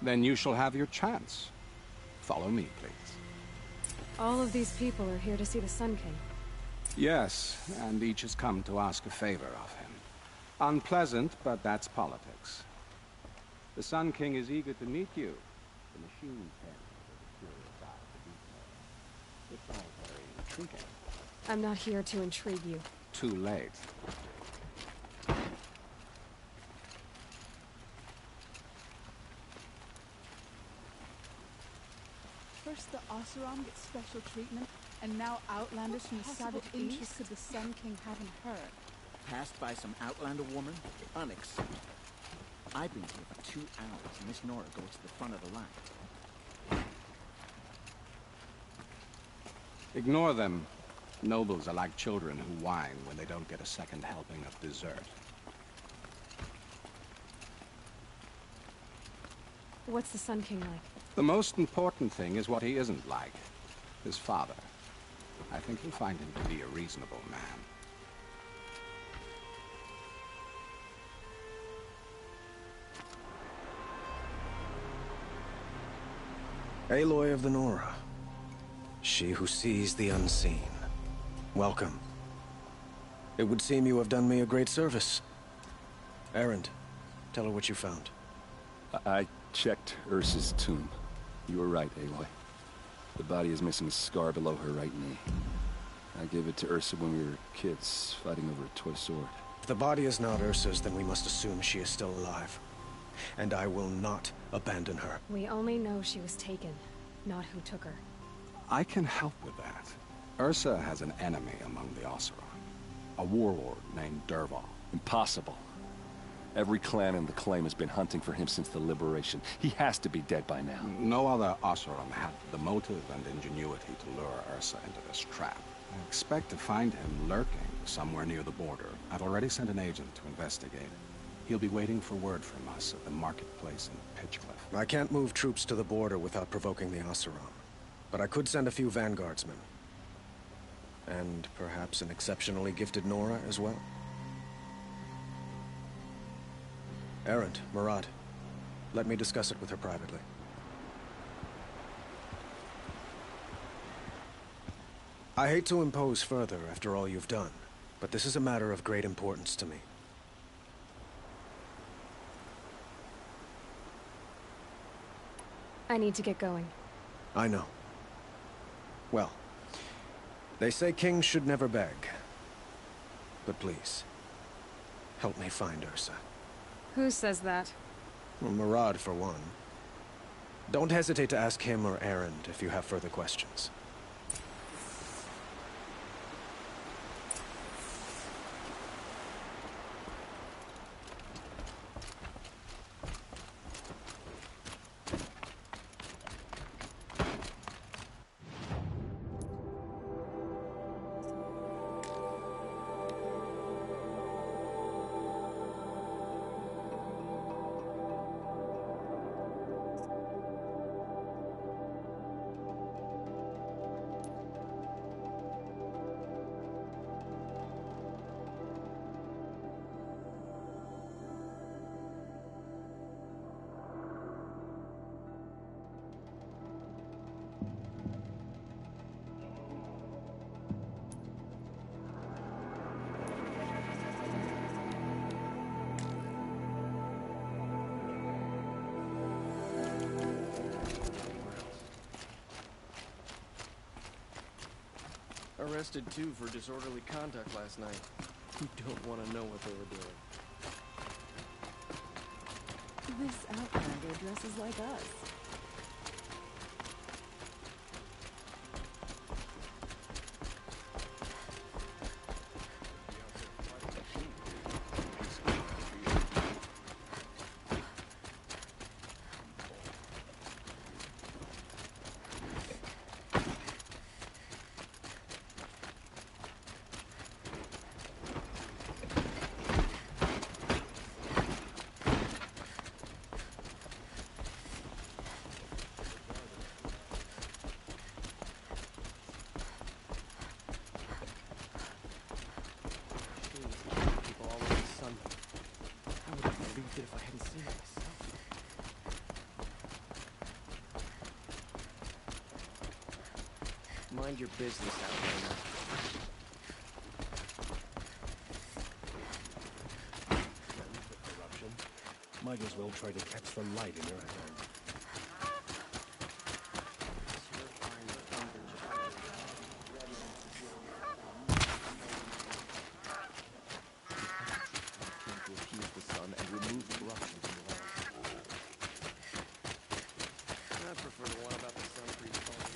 Then you shall have your chance. Follow me, please. All of these people are here to see the Sun King. Yes, and each has come to ask a favor of him. Unpleasant, but that's politics. The Sun King is eager to meet you. The machine tends with a curious eye to detail. It's all very intriguing. I'm not here to intrigue you. Too late. First the Oseram gets special treatment, and now Outlanders from the savage interest of the Sun King haven't heard. Passed by some Outlander woman? Unacceptable. I've been here for 2 hours, and Miss Nora goes to the front of the line. Ignore them. Nobles are like children who whine when they don't get a second helping of dessert. What's the Sun King like? The most important thing is what he isn't like. His father. I think you'll find him to be a reasonable man. Aloy of the Nora. She who sees the unseen. Welcome. It would seem you have done me a great service. Erend, tell her what you found. I checked Ursa's tomb. You were right, Aloy. The body is missing a scar below her right knee. I gave it to Ursa when we were kids, fighting over a toy sword. If the body is not Ursa's, then we must assume she is still alive. And I will not abandon her. We only know she was taken, not who took her. I can help with that. Ursa has an enemy among the Oseram. A warlord named Dervahl. Impossible. Every clan in the claim has been hunting for him since the liberation. He has to be dead by now. No other Oseram had the motive and ingenuity to lure Ursa into this trap. I expect to find him lurking somewhere near the border. I've already sent an agent to investigate. He'll be waiting for word from us at the marketplace in Pitchcliff. I can't move troops to the border without provoking the Oseram. But I could send a few vanguardsmen. And perhaps an exceptionally gifted Nora as well. Erend, Murad, let me discuss it with her privately. I hate to impose further after all you've done, but this is a matter of great importance to me. I need to get going. I know. Well, they say kings should never beg. But please, help me find Ursa. Who says that? Well, Murad, for one. Don't hesitate to ask him or Erend if you have further questions. Arrested too for disorderly conduct last night. You don't want to know what they were doing. This Outlander dresses like us. If I hadn't seen it myself. Mind your business, Outlander. Corruption. Might as well try to catch the light in your hand. I prefer the one about the sun pre-falling.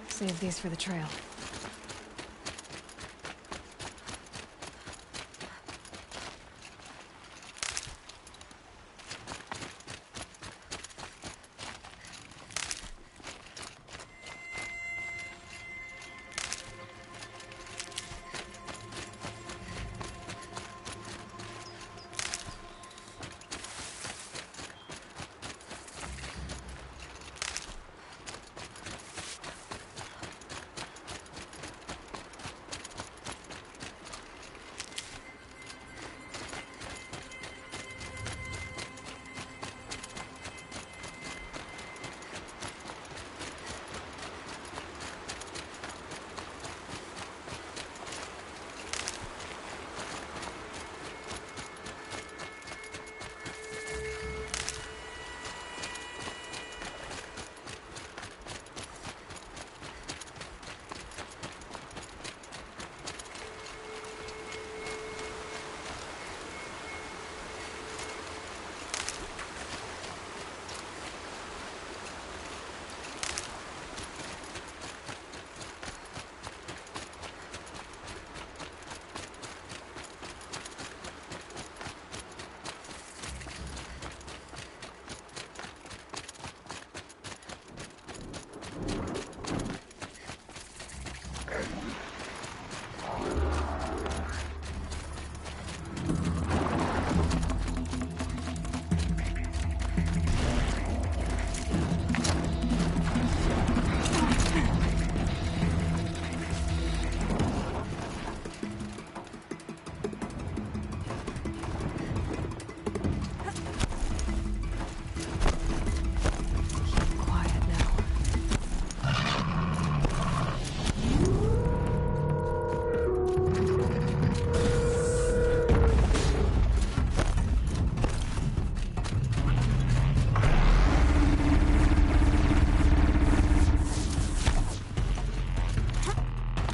Save these for the trail.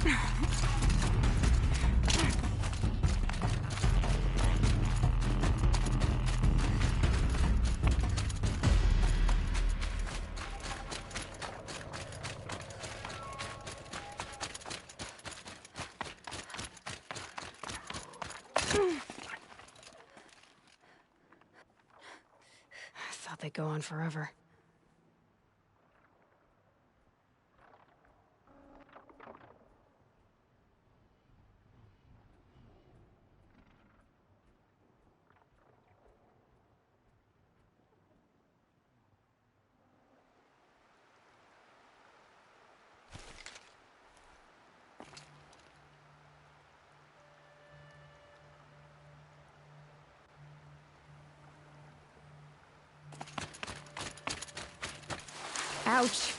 I thought they'd go on forever. Ouch.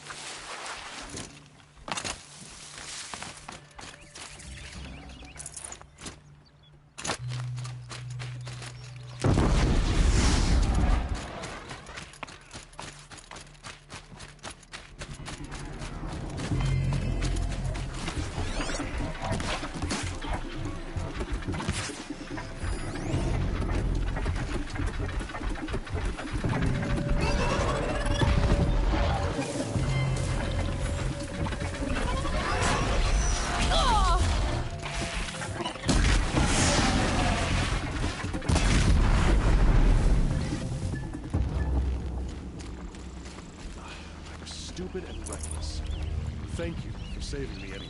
Stupid and reckless. Thank you for saving me anyway.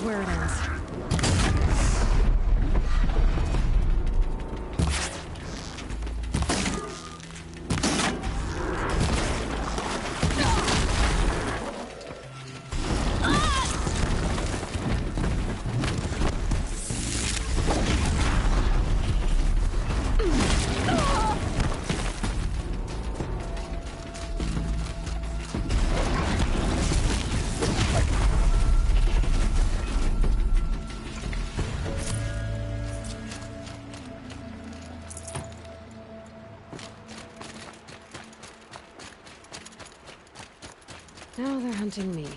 Where it ends. Now they're hunting me.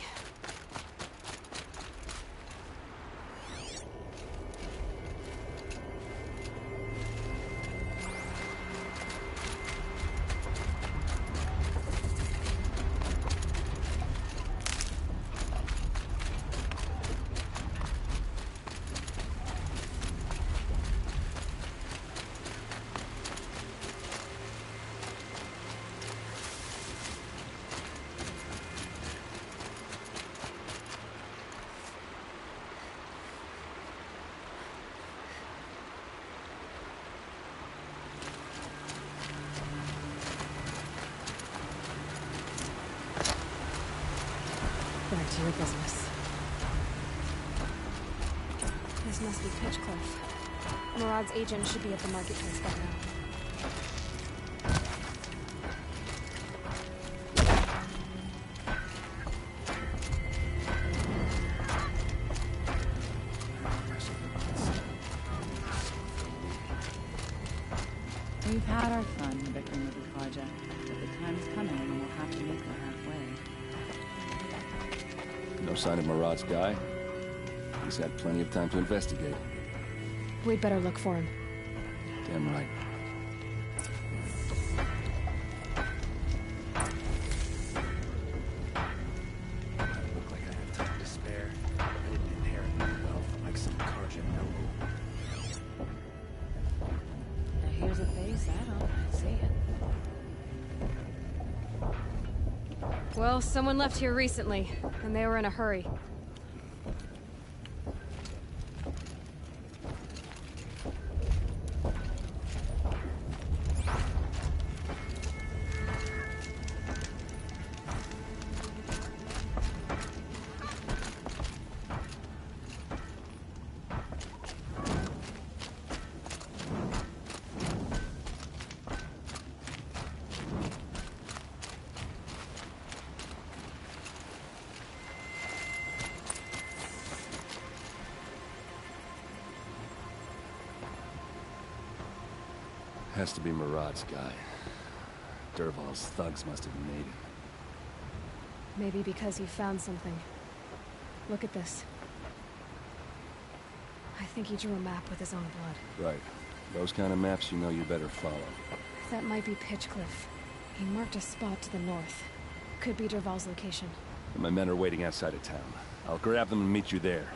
Back to your business. This must be Pitchcliff. Murad's agent should be at the marketplace by now. We've had our fun bickering with the project, but the time's coming when we'll have to meet her halfway. No sign of Murad's guy? He's had plenty of time to investigate. We'd better look for him. Damn right. Looked like I had time to spare. I didn't inherit my wealth like some Karjan noble. Now here's a face I don't see it. Well, someone left here recently, and they were in a hurry. Has to be Murad's guy. Dervahl's thugs must have made him. Maybe because he found something. Look at this. I think he drew a map with his own blood. Right. Those kind of maps you know you better follow. That might be Pitchcliff. He marked a spot to the north. Could be Dervahl's location. My men are waiting outside of town. I'll grab them and meet you there.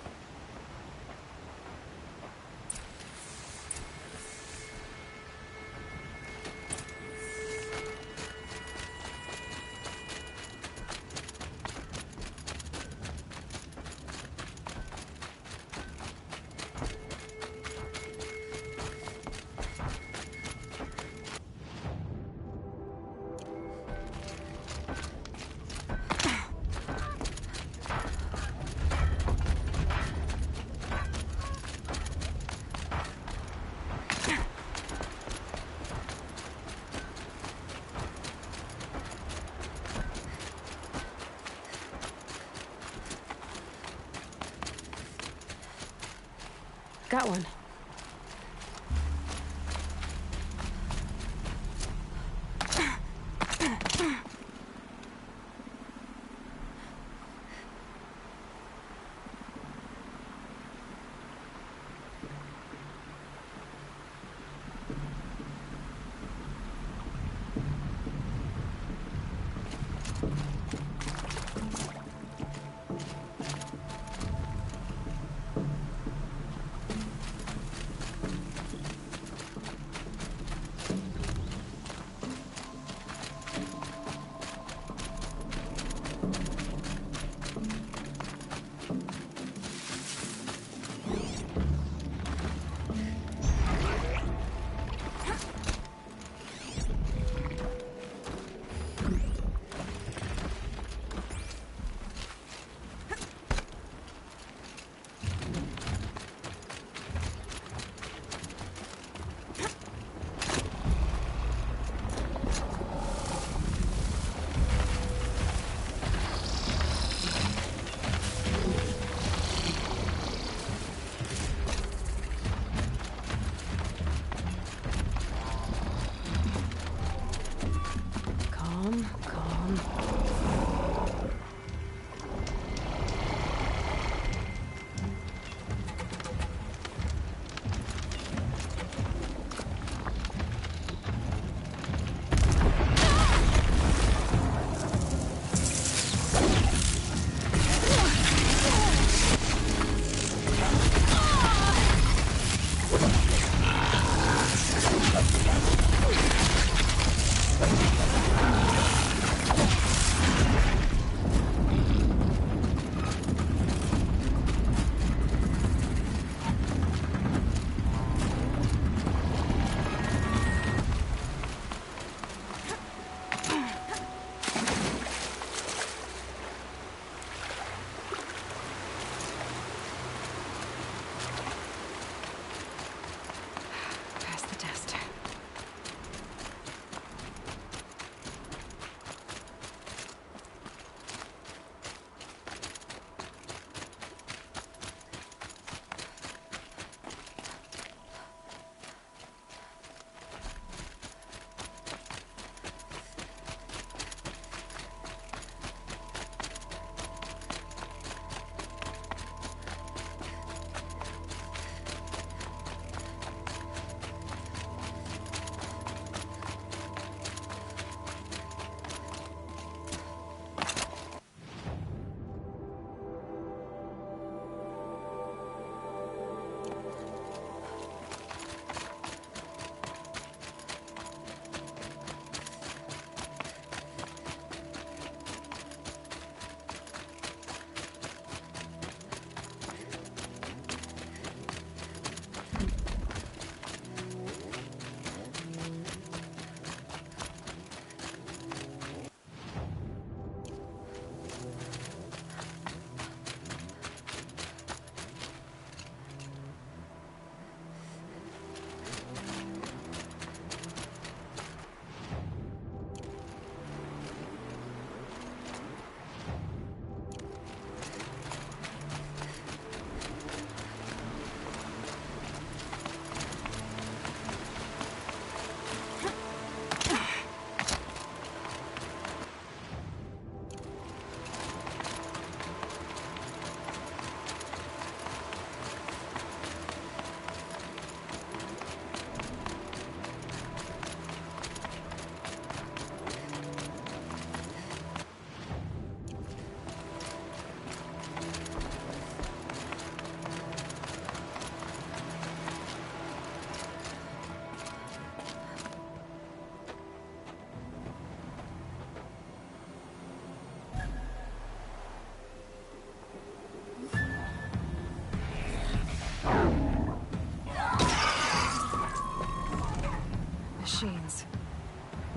Got one.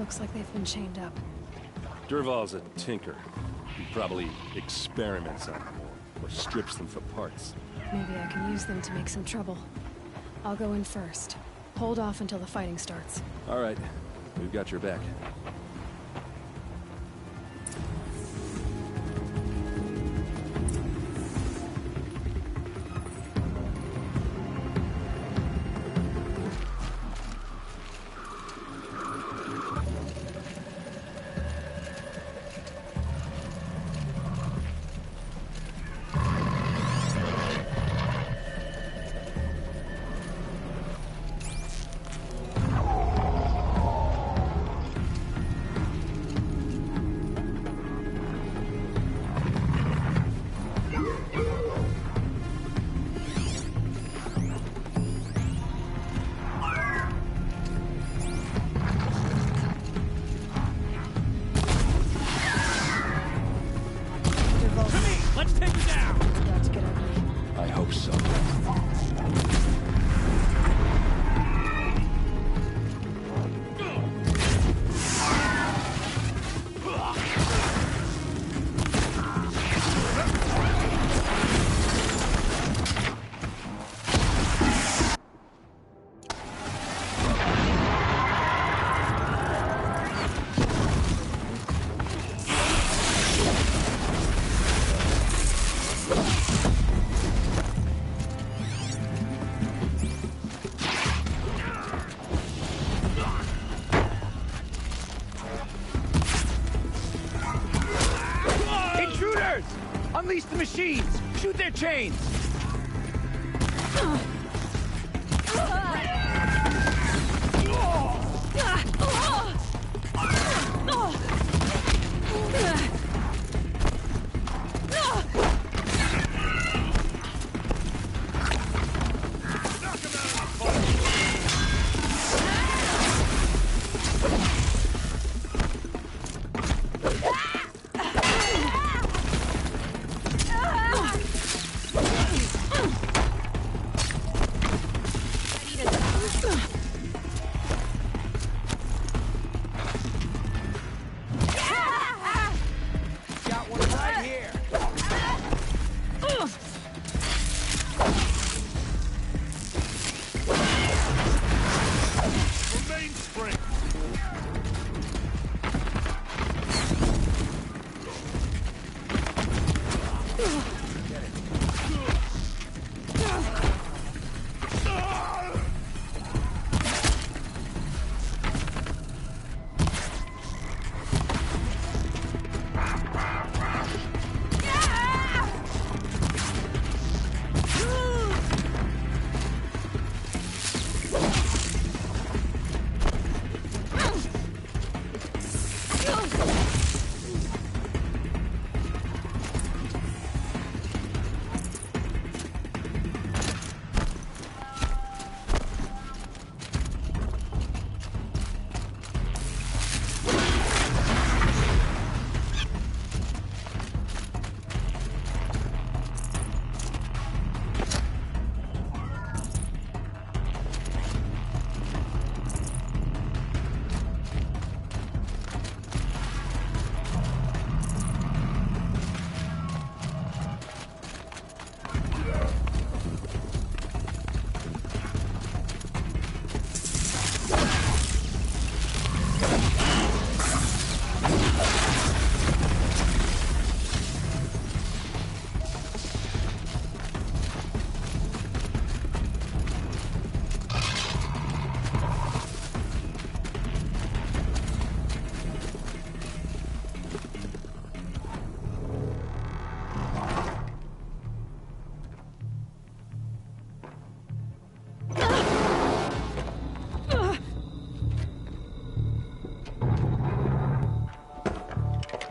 Looks like they've been chained up. Durval's a tinker. He probably experiments on them or strips them for parts. Maybe I can use them to make some trouble. I'll go in first. Hold off until the fighting starts. All right. We've got your back. Unleash the machines! Shoot their chains!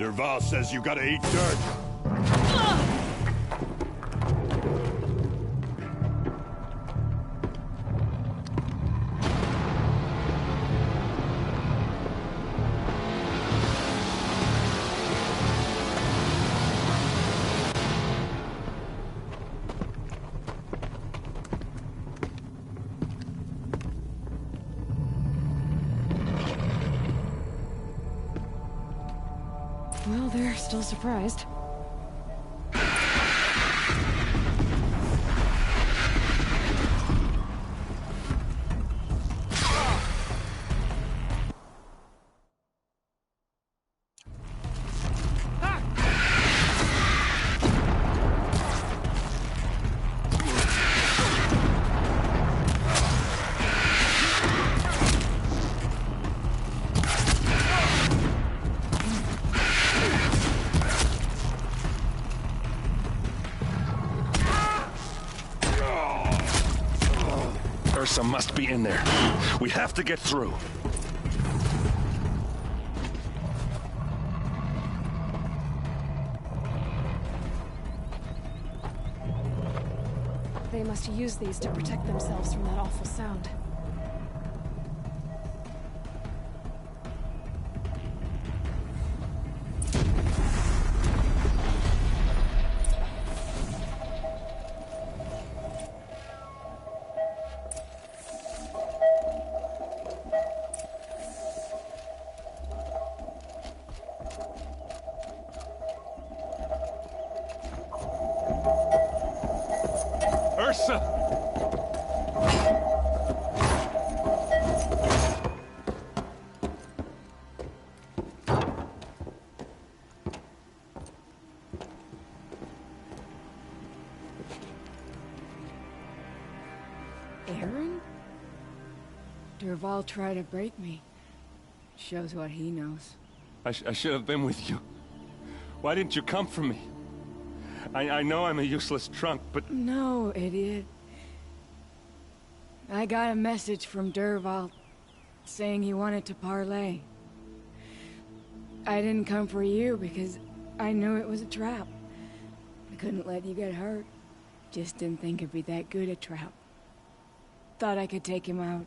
Durval says you gotta eat dirt. Well, they're still surprised. Ursa must be in there. We have to get through. They must use these to protect themselves from that awful sound. Ursa! Aaron? Durval tried to break me. Shows what he knows. I should have been with you. Why didn't you come for me? I know I'm a useless trunk, but... No, idiot. I got a message from Durval saying he wanted to parlay. I didn't come for you because I knew it was a trap. I couldn't let you get hurt. Just didn't think it'd be that good a trap. Thought I could take him out.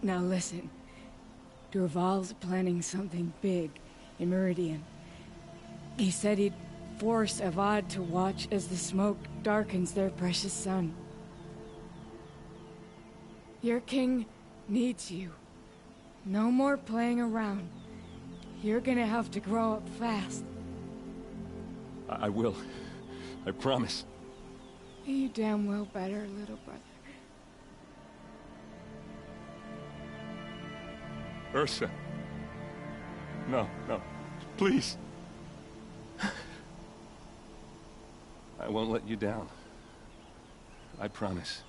Now listen. Durval's planning something big in Meridian. He said he'd force Avad to watch as the smoke darkens their precious sun. Your king needs you. No more playing around. You're gonna have to grow up fast. I will. I promise. You damn well better, little brother. Ursa. No, please. I won't let you down. I promise.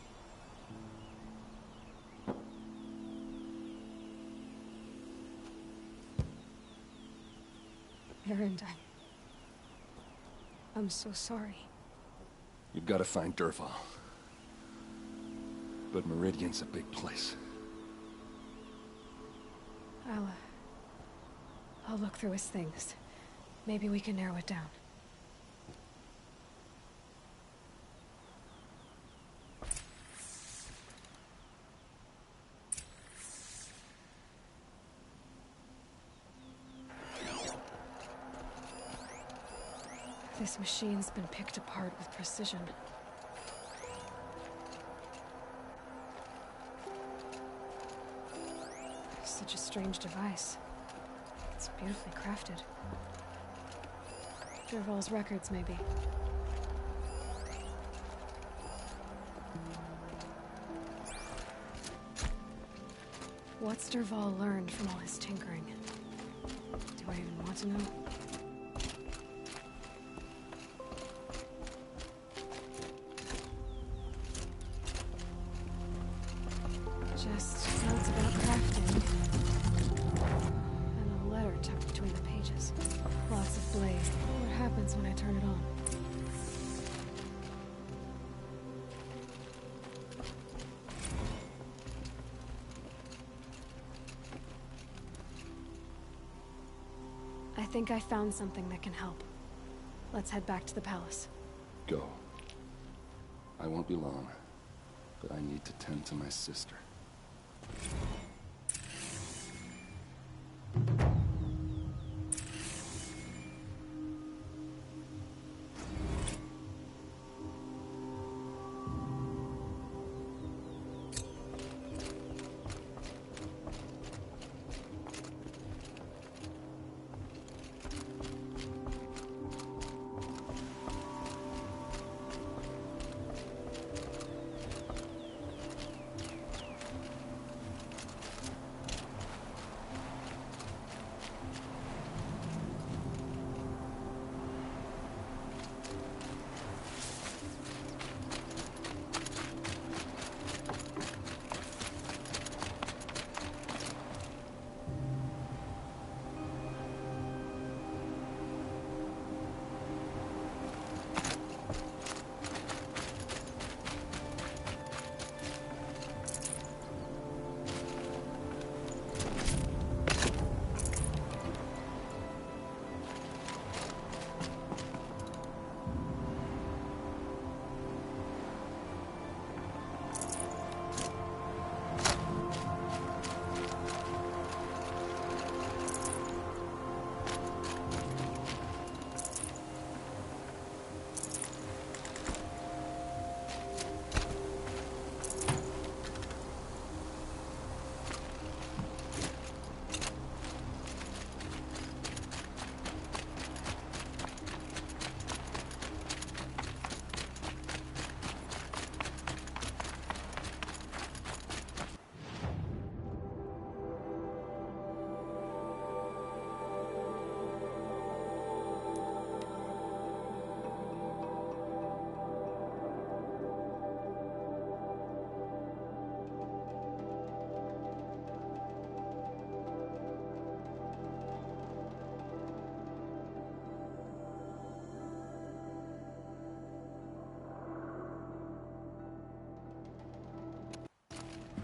Aaron, I'm so sorry. You've got to find Durval. But Meridian's a big place. I'll look through his things. Maybe we can narrow it down. This machine's been picked apart with precision. Such a strange device. It's beautifully crafted. Durval's records, maybe. What's Durval learned from all his tinkering? Do I even want to know? Just notes about crafting. And a letter tucked between the pages. Lots of blaze. What happens when I turn it on? I think I found something that can help. Let's head back to the palace. Go. I won't be long, but I need to tend to my sister.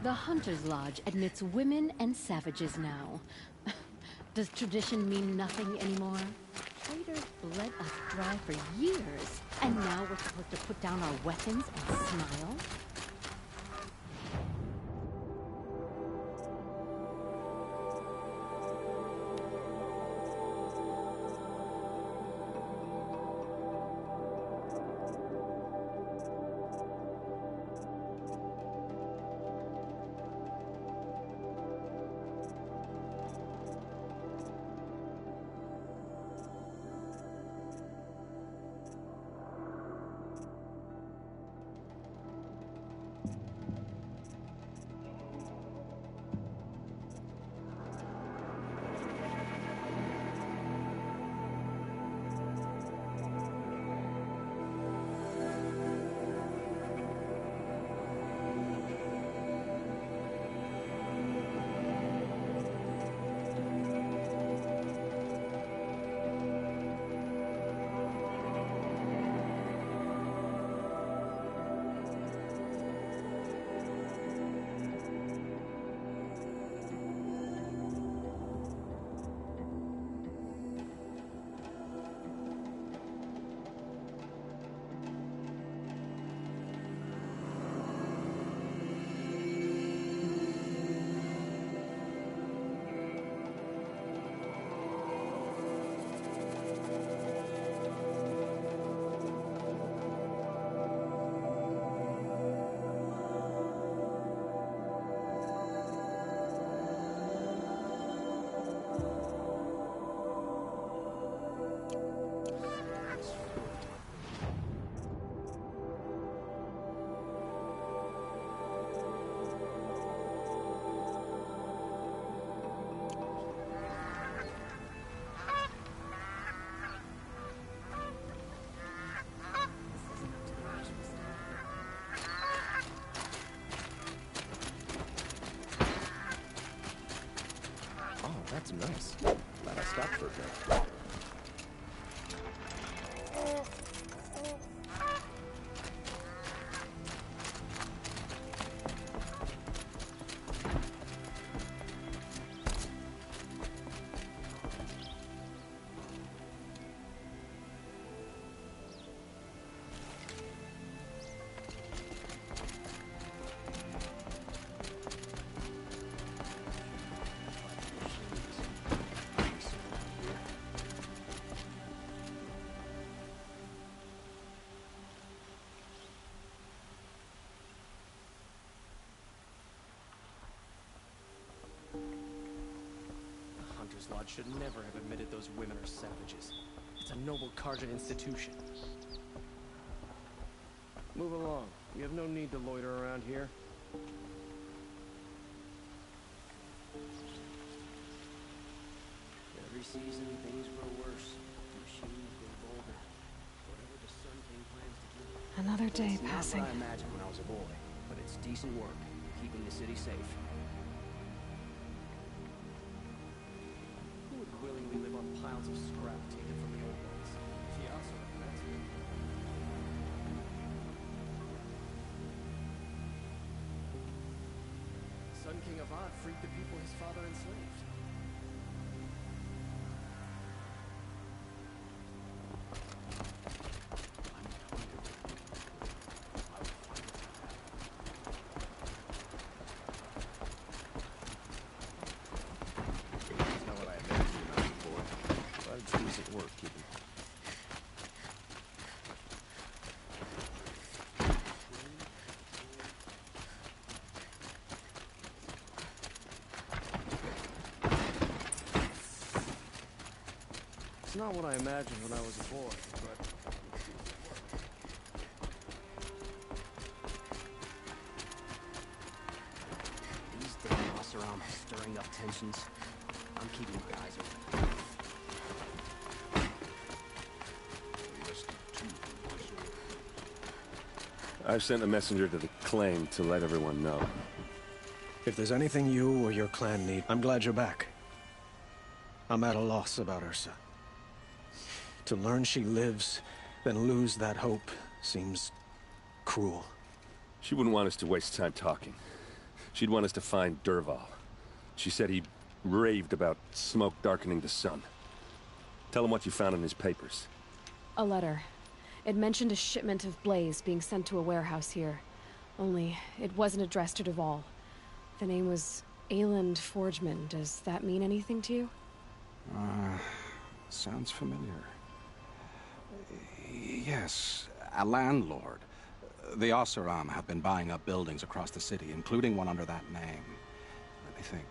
The Hunter's Lodge admits women and savages now. Does tradition mean nothing anymore? Traitors bled us dry for years, and now we're supposed to put down our weapons and smile? That's nice. Glad I stopped for a bit. Hunter's Lodge should never have admitted those women are savages. It's a noble Karja institution. Move along. We have no need to loiter around here. Every season, things grow worse. Machines grow bolder. Whatever the Sun King plans to do. Another day It's passing. not what I imagined when I was a boy, but it's decent work, keeping the city safe. Who would willingly live on piles of scrap taken from the old ones? Yeah, so that's it. Sun King Avad freed the people his father enslaved. It's not what I imagined when I was a boy, but it's decent work keeping. It's not what I imagined when I was a boy, but... These damn Oseram stirring up tensions. I'm keeping my eyes open. I've sent a messenger to the claim to let everyone know. If there's anything you or your clan need, I'm glad you're back. I'm at a loss about Ursa. To learn she lives, then lose that hope, seems cruel. She wouldn't want us to waste time talking. She'd want us to find Derval. She said he raved about smoke darkening the sun. Tell him what you found in his papers. A letter. It mentioned a shipment of blaze being sent to a warehouse here. Only, it wasn't addressed to Derval. The name was Ayland Forgeman. Does that mean anything to you? Sounds familiar. Yes, a landlord. The Oseram have been buying up buildings across the city, including one under that name. Let me think.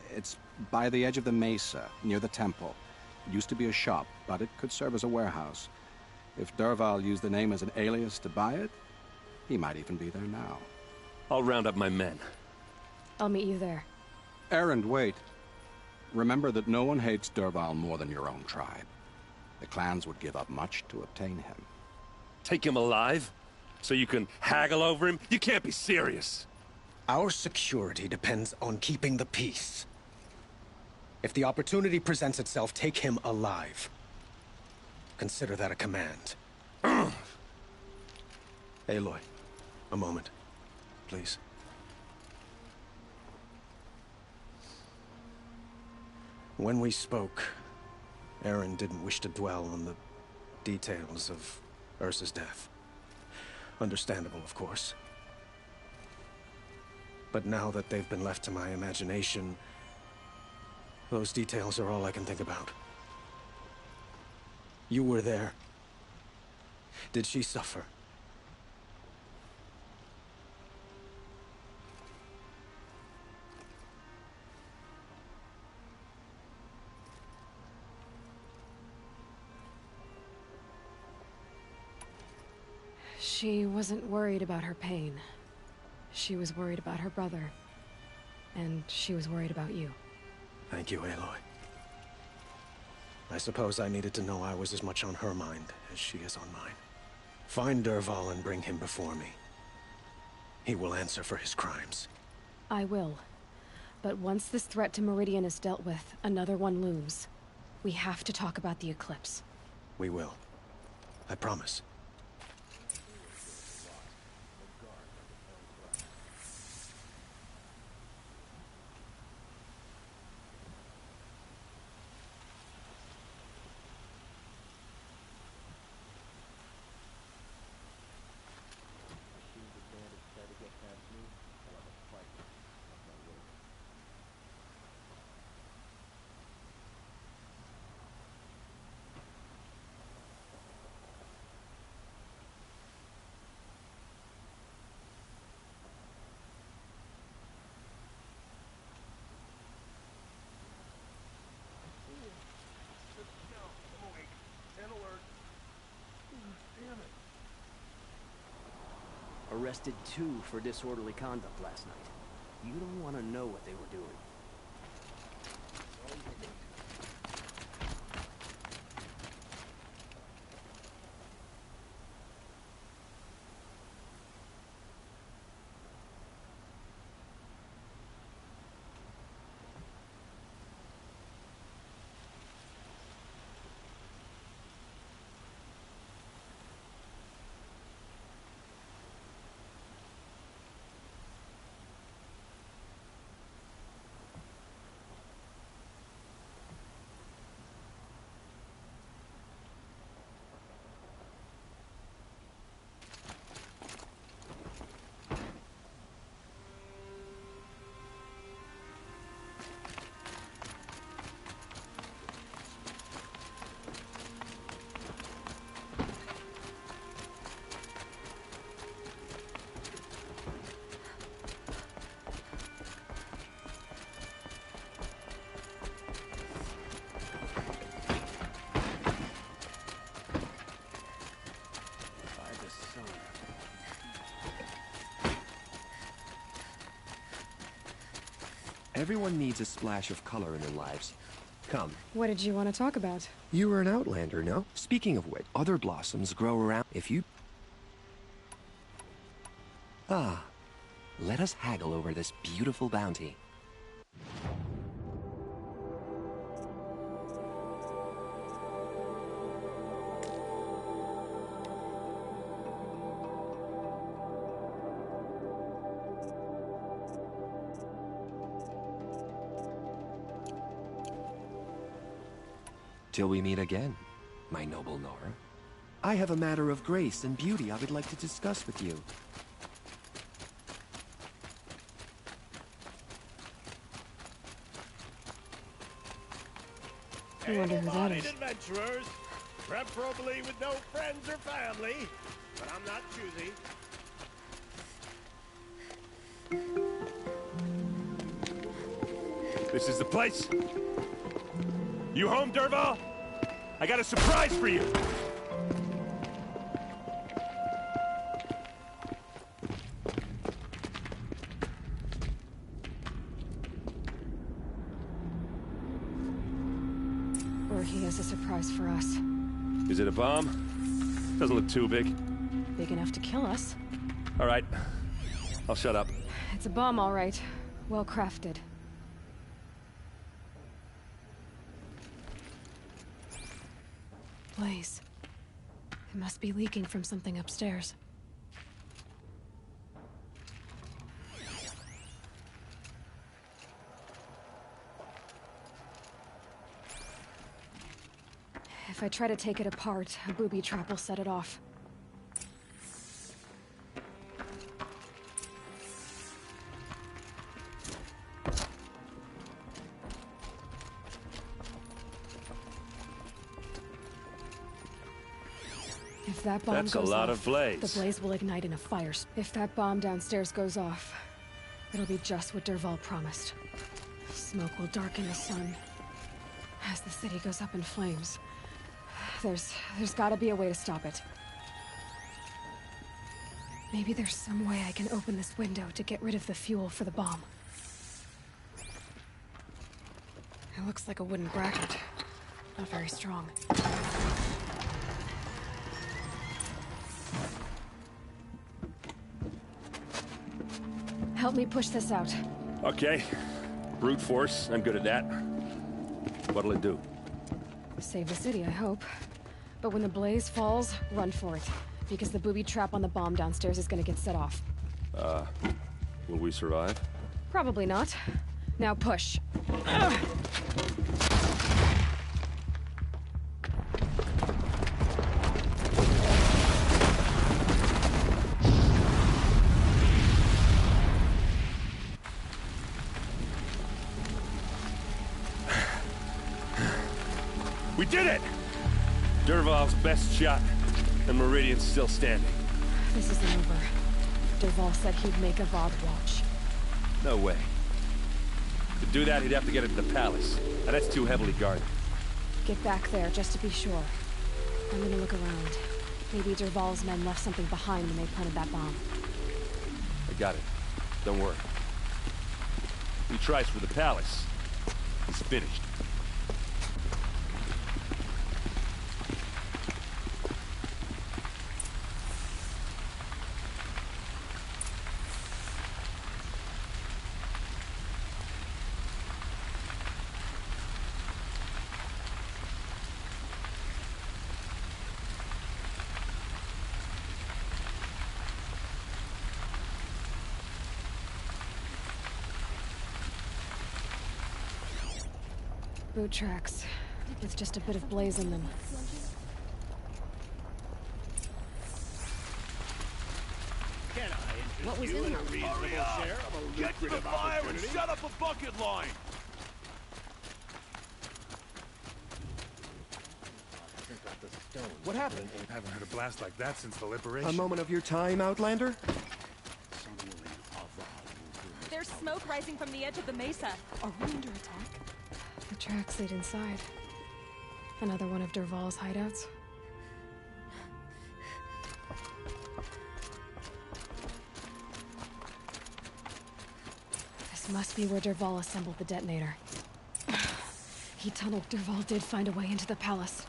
It's by the edge of the mesa, near the temple. It used to be a shop, but it could serve as a warehouse. If Derval used the name as an alias to buy it, he might even be there now. I'll round up my men. I'll meet you there. Erend, wait. Remember that no one hates Derval more than your own tribe. The clans would give up much to obtain him. Take him alive? So you can haggle over him? You can't be serious. Our security depends on keeping the peace. If the opportunity presents itself, take him alive. Consider that a command. Aloy, a moment, please. When we spoke, Aaron didn't wish to dwell on the details of Ursa's death. Understandable, of course. But now that they've been left to my imagination, those details are all I can think about. You were there. Did she suffer? She wasn't worried about her pain. She was worried about her brother. And she was worried about you. Thank you, Aloy. I suppose I needed to know I was as much on her mind as she is on mine. Find Derval and bring him before me. He will answer for his crimes. I will. But once this threat to Meridian is dealt with, another one looms. We have to talk about the eclipse. We will. I promise. Arrested 2 for disorderly conduct last night. You don't want to know what they were doing. Everyone needs a splash of color in their lives. Come. What did you want to talk about? You were an outlander, no? Speaking of which, other blossoms grow around if you... Ah, let us haggle over this beautiful bounty. Till we meet again, my noble Nora. I have a matter of grace and beauty I would like to discuss with you. I wonder who that is. Adventurers, preferably with no friends or family, but I'm not choosy. This is the place. You home, Dervahl? I got a surprise for you. Or he has a surprise for us. Is it a bomb? Doesn't look too big. Big enough to kill us. All right. I'll shut up. It's a bomb, all right. Well crafted. Blaze. It must be leaking from something upstairs. If I try to take it apart, a booby trap will set it off. If that bomb That's goes a lot off, of blaze. the blaze will ignite in a fire. If that bomb downstairs goes off, it'll be just what Dervahl promised. Smoke will darken the sun. As the city goes up in flames, there's gotta be a way to stop it. Maybe there's some way I can open this window to get rid of the fuel for the bomb. It looks like a wooden bracket. Not very strong. Help me push this out. Okay. Brute force. I'm good at that. What'll it do? Save the city, I hope. But when the blaze falls, run for it. Because the booby trap on the bomb downstairs is gonna get set off. Will we survive? Probably not. Now push. We did it! Dervahl's best shot, and Meridian's still standing. This isn't over. Dervahl said he'd make a Vogue watch. No way. To do that, he'd have to get into the palace, and that's too heavily guarded. Get back there, just to be sure. I'm gonna look around. Maybe Dervahl's men left something behind when they planted that bomb. I got it. Don't worry. He tries for the palace. He's finished. Boot tracks. With just a bit of blaze in them. Can I What was interest you in in a them? reasonable Hurry up. share of a Get to the lucrative fire and opportunity? shut up a bucket line! What happened? I haven't heard a blast like that since the liberation. A moment of your time, Outlander? There's smoke rising from the edge of the mesa. Are we under attack? The tracks lead inside. Another one of Dervahl's hideouts. This must be where Dervahl assembled the detonator. He tunneled. Dervahl did find a way into the palace.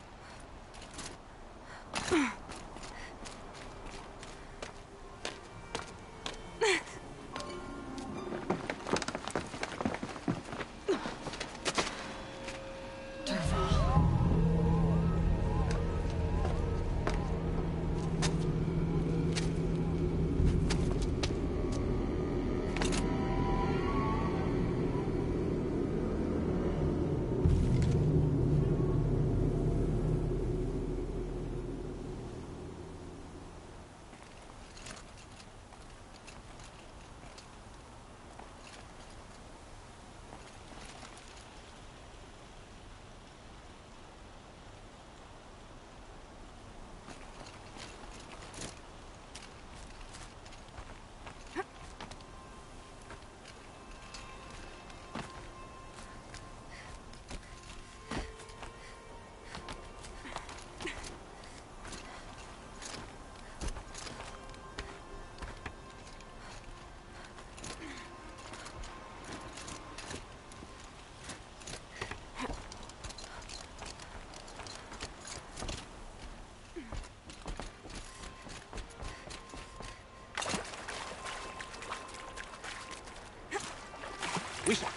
We should...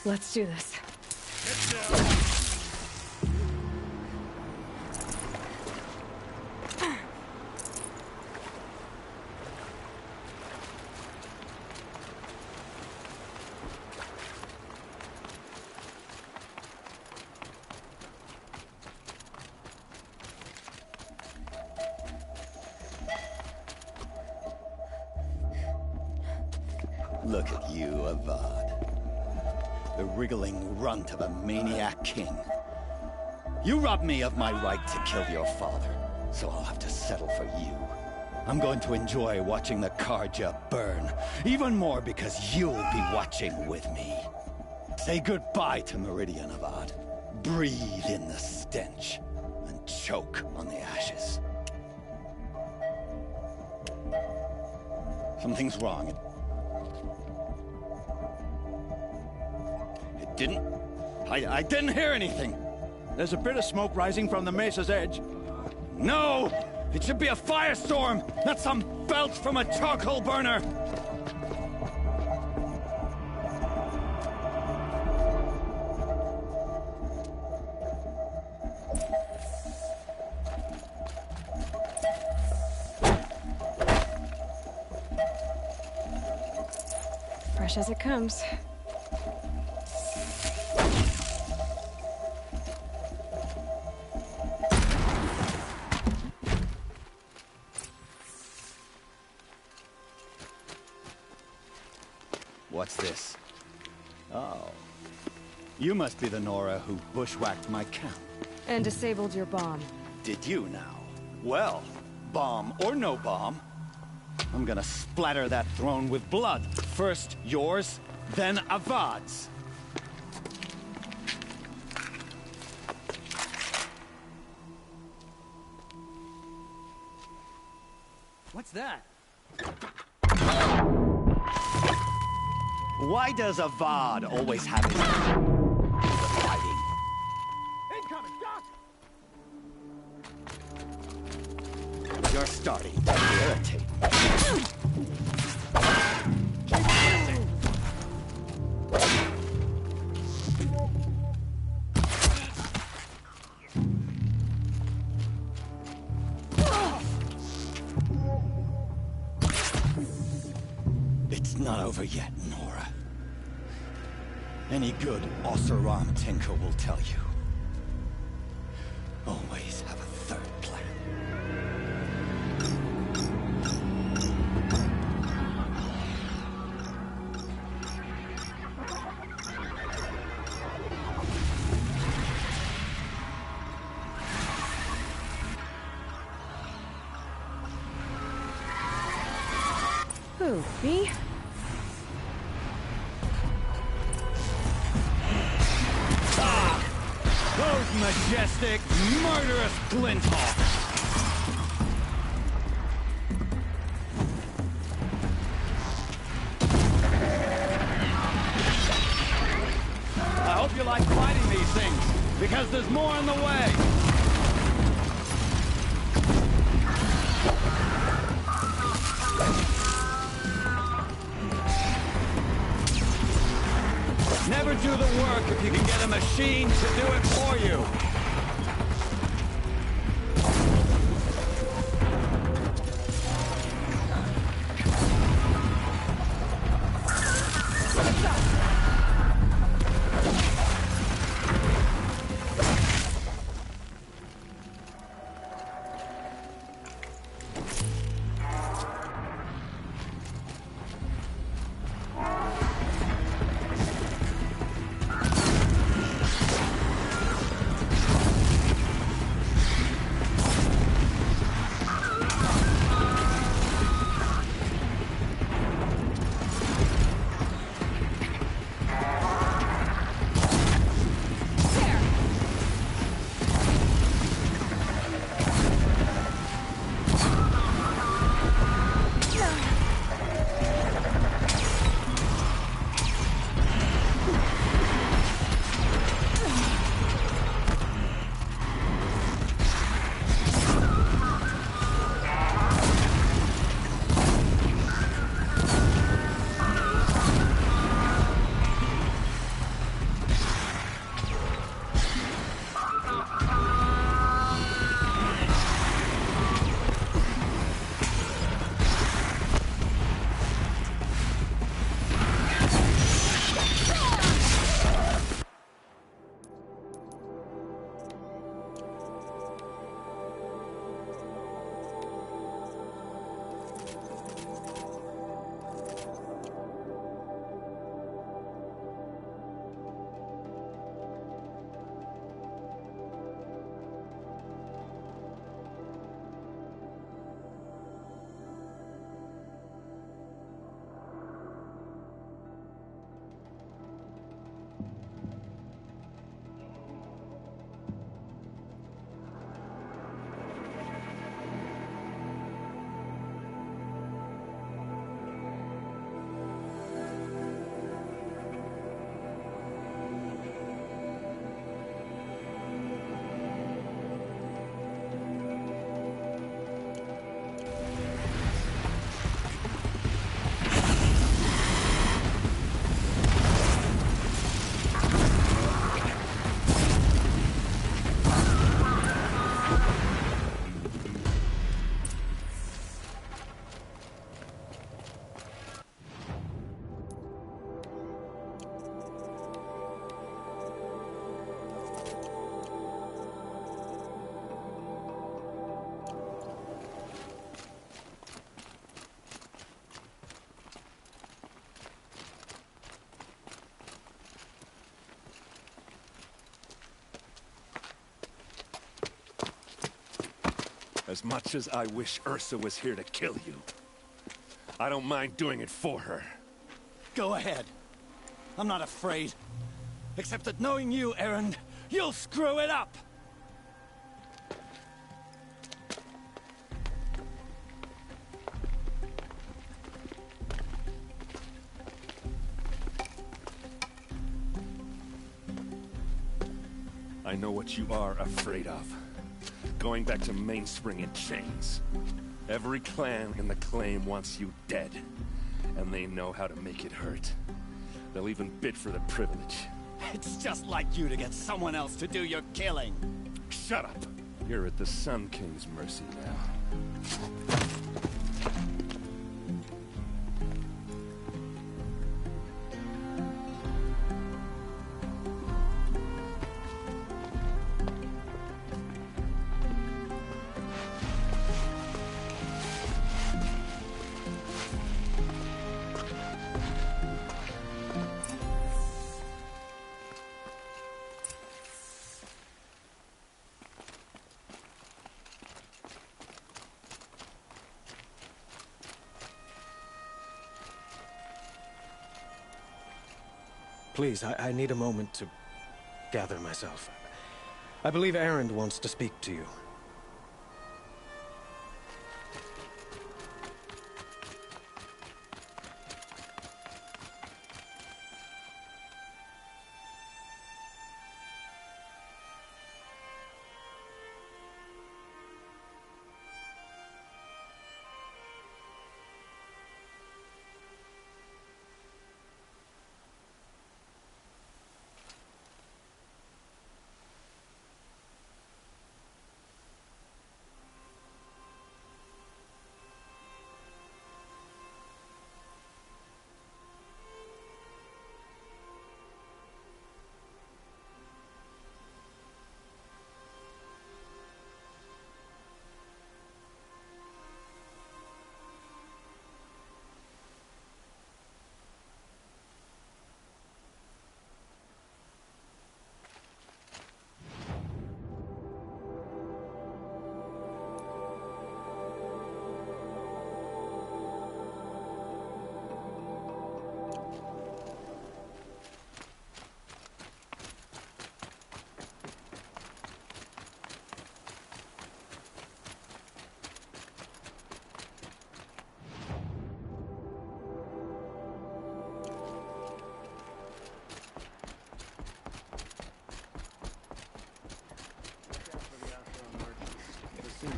Let's do this. Look at you, Avad. The wriggling runt of a maniac king. You robbed me of my right to kill your father, so I'll have to settle for you. I'm going to enjoy watching the Karja burn, even more because you'll be watching with me. Say goodbye to Meridian, Avad. Breathe in the stench, and choke on the ashes. Something's wrong. I didn't hear anything. There's a bit of smoke rising from the mesa's edge. No! It should be a firestorm, not some belch from a charcoal burner! Fresh as it comes. What's this? Oh. You must be the Nora who bushwhacked my camp. And disabled your bomb. Did you now? Well, bomb or no bomb, I'm gonna splatter that throne with blood. First yours, then Avad's. What's that? Why does Avad always have his fighting? Incoming, Doc! You're starting to irritate me. It's not over yet, Nora. Any good Oseram tinker will tell you. Always have a third plan. Who, me? Those majestic, murderous Glinthawks! I hope you like fighting these things, because there's more on the way! Never do the work if you can get a machine to do it for you. As much as I wish Ursa was here to kill you, I don't mind doing it for her. Go ahead. I'm not afraid. Except that knowing you, Erend, you'll screw it up! I know what you are afraid of. Going back to Mainspring in chains. Every clan in the claim wants you dead. And they know how to make it hurt. They'll even bid for the privilege. It's just like you to get someone else to do your killing. Shut up! You're at the Sun King's mercy now. Please, I need a moment to gather myself. I believe Erend wants to speak to you.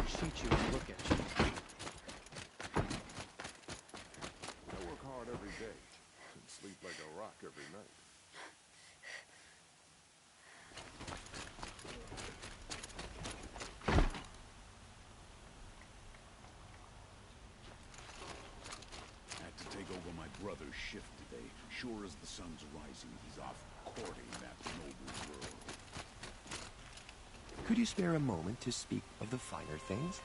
Cheat you and look at you. I work hard every day and sleep like a rock every night. I had to take over my brother's shift today. Sure as the sun's rising, he's off courting that noble world. Could you spare a moment to speak of the finer things?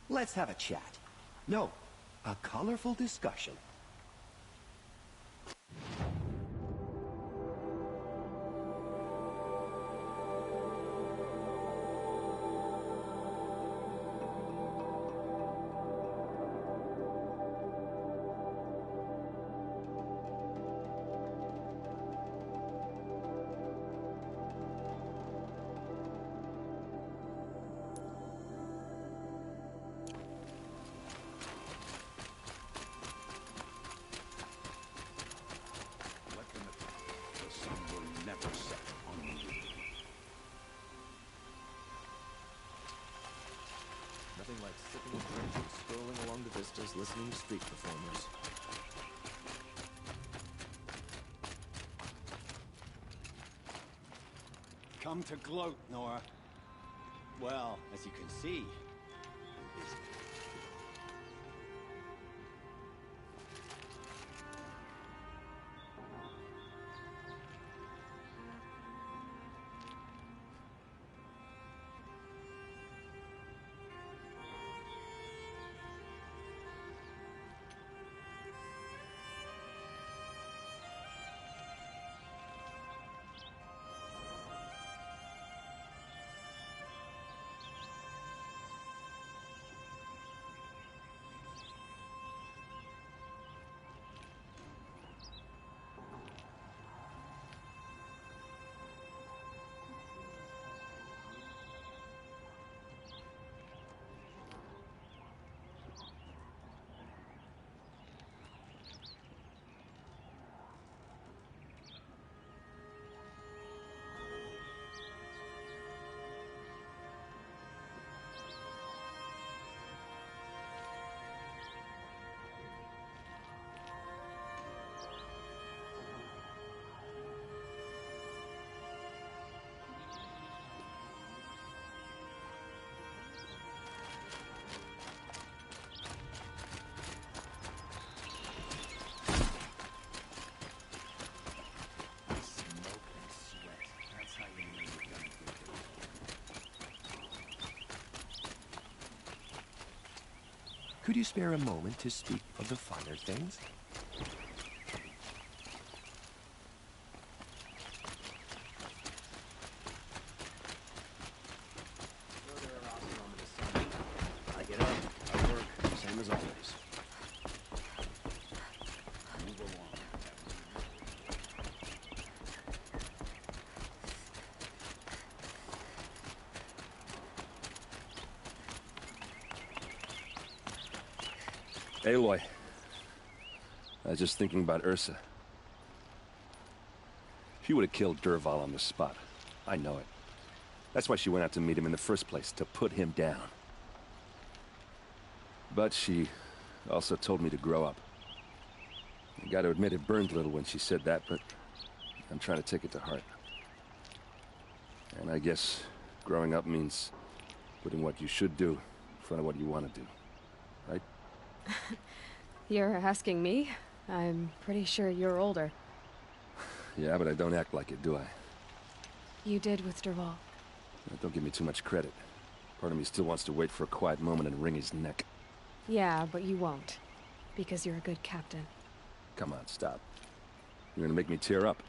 Let's have a chat. No, a colorful discussion. Nothing like sipping a drink and strolling along the vistas listening to street performers. Come to gloat, Nora. Well, as you can see, I'm busy. Could you spare a moment to speak of the finer things? I get up, I work, same as always. Move along. Aloy. I was just thinking about Ursa. She would have killed Dervahl on the spot. I know it. That's why she went out to meet him in the first place, to put him down. But she also told me to grow up. I gotta admit it burned a little when she said that, but I'm trying to take it to heart. And I guess growing up means putting what you should do in front of what you want to do. Right? You're asking me? I'm pretty sure you're older. Yeah, but I don't act like it, do I? You did with Dervahl. Don't give me too much credit. Part of me still wants to wait for a quiet moment and wring his neck. Yeah, but you won't. Because you're a good captain. Come on, stop. You're gonna make me tear up.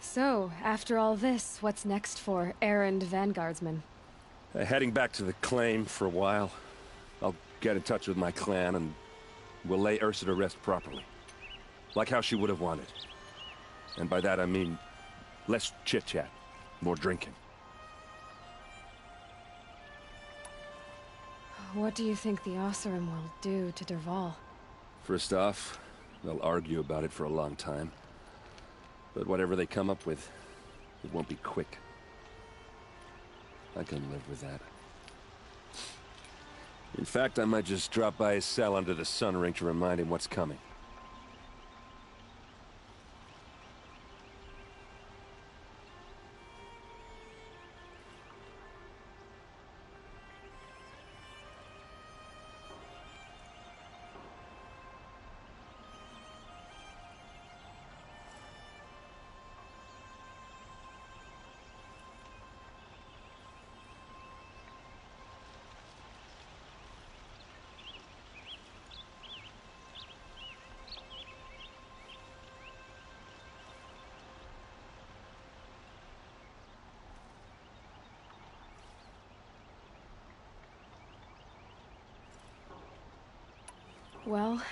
So, after all this, what's next for errand vanguardsman? Heading back to the claim for a while. I'll get in touch with my clan and we'll lay Ursa to rest properly. Like how she would have wanted. And by that I mean less chit-chat, more drinking. What do you think the Oseram will do to Dervahl? First off, they'll argue about it for a long time. But whatever they come up with, it won't be quick. I can live with that. In fact, I might just drop by his cell under the sun ring to remind him what's coming. Well...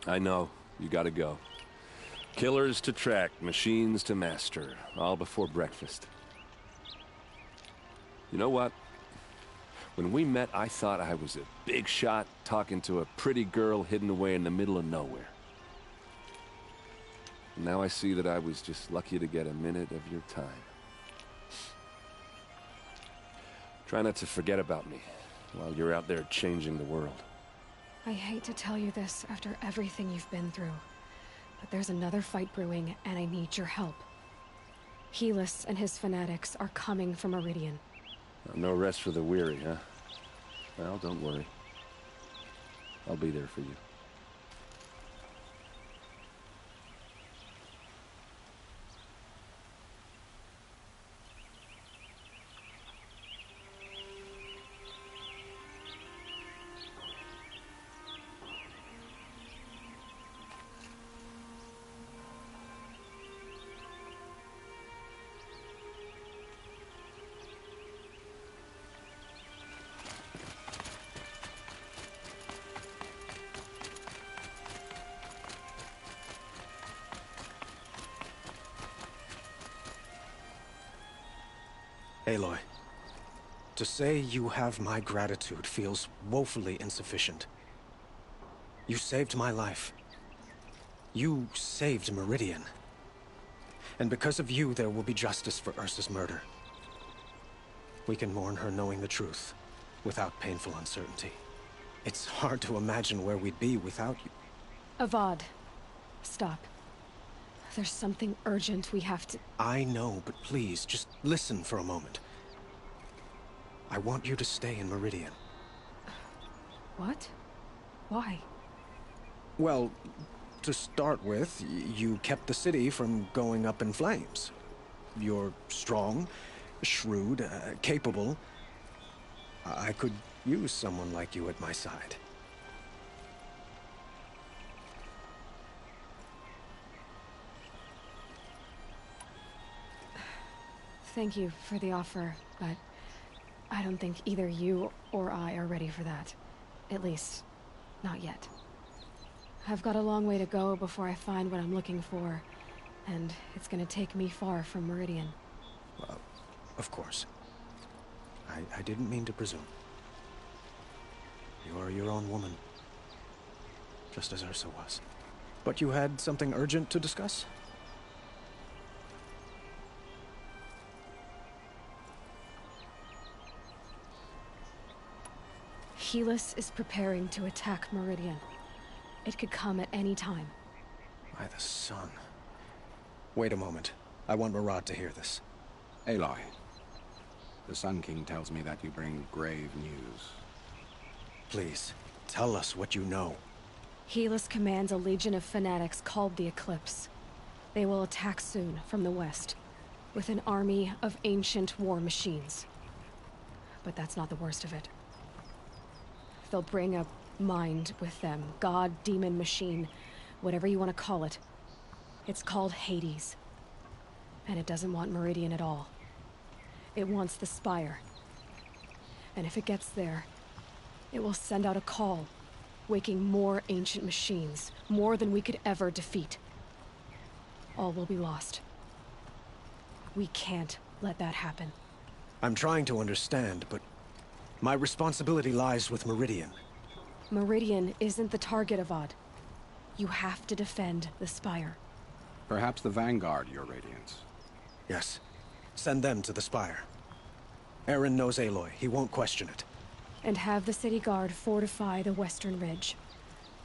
I know. You gotta go. Killers to track, machines to master. All before breakfast. You know what? When we met, I thought I was a big shot talking to a pretty girl hidden away in the middle of nowhere. Now I see that I was just lucky to get a minute of your time. Try not to forget about me while you're out there changing the world. I hate to tell you this after everything you've been through, but there's another fight brewing, and I need your help. Helis and his fanatics are coming for Meridian. No rest for the weary, huh? Well, don't worry. I'll be there for you. Aloy, to say you have my gratitude feels woefully insufficient. You saved my life. You saved Meridian. And because of you, there will be justice for Ursa's murder. We can mourn her knowing the truth, without painful uncertainty. It's hard to imagine where we'd be without you. Avad, stop. There's something urgent we have to... I know, but please, just listen for a moment. I want you to stay in Meridian. What? Why? Well, to to start with, you kept the city from going up in flames. You're strong, shrewd, capable. I could use someone like you at my side. Thank you for the offer, but I don't think either you or I are ready for that. At least, not yet. I've got a long way to go before I find what I'm looking for, and it's gonna take me far from Meridian. Well, of course. I didn't mean to presume. You are your own woman, just as Ursa was. But you had something urgent to discuss? Helis is preparing to attack Meridian. It could come at any time. By the sun. Wait a moment. I want Murad to hear this. Aloy, the Sun King tells me that you bring grave news. Please, tell us what you know. Helis commands a legion of fanatics called the Eclipse. They will attack soon from the west, with an army of ancient war machines. But that's not the worst of it. They'll bring a mind with them. God, demon, machine, whatever you want to call it. It's called Hades. And it doesn't want Meridian at all. It wants the Spire. And if it gets there, it will send out a call, waking more ancient machines, more than we could ever defeat. All will be lost. We can't let that happen. I'm trying to understand, but my responsibility lies with Meridian. Meridian isn't the target, Avad. You have to defend the Spire. Perhaps the Vanguard, Your Radiance. Yes. Send them to the Spire. Aaron knows Aloy. He won't question it. And have the city guard fortify the western ridge.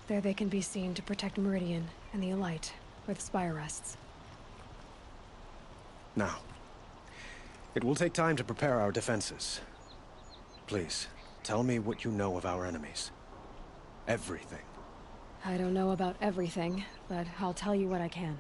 There they can be seen to protect Meridian and the Elite, where the Spire rests. Now, it will take time to prepare our defenses. Please, tell me what you know of our enemies. Everything. I don't know about everything, but I'll tell you what I can.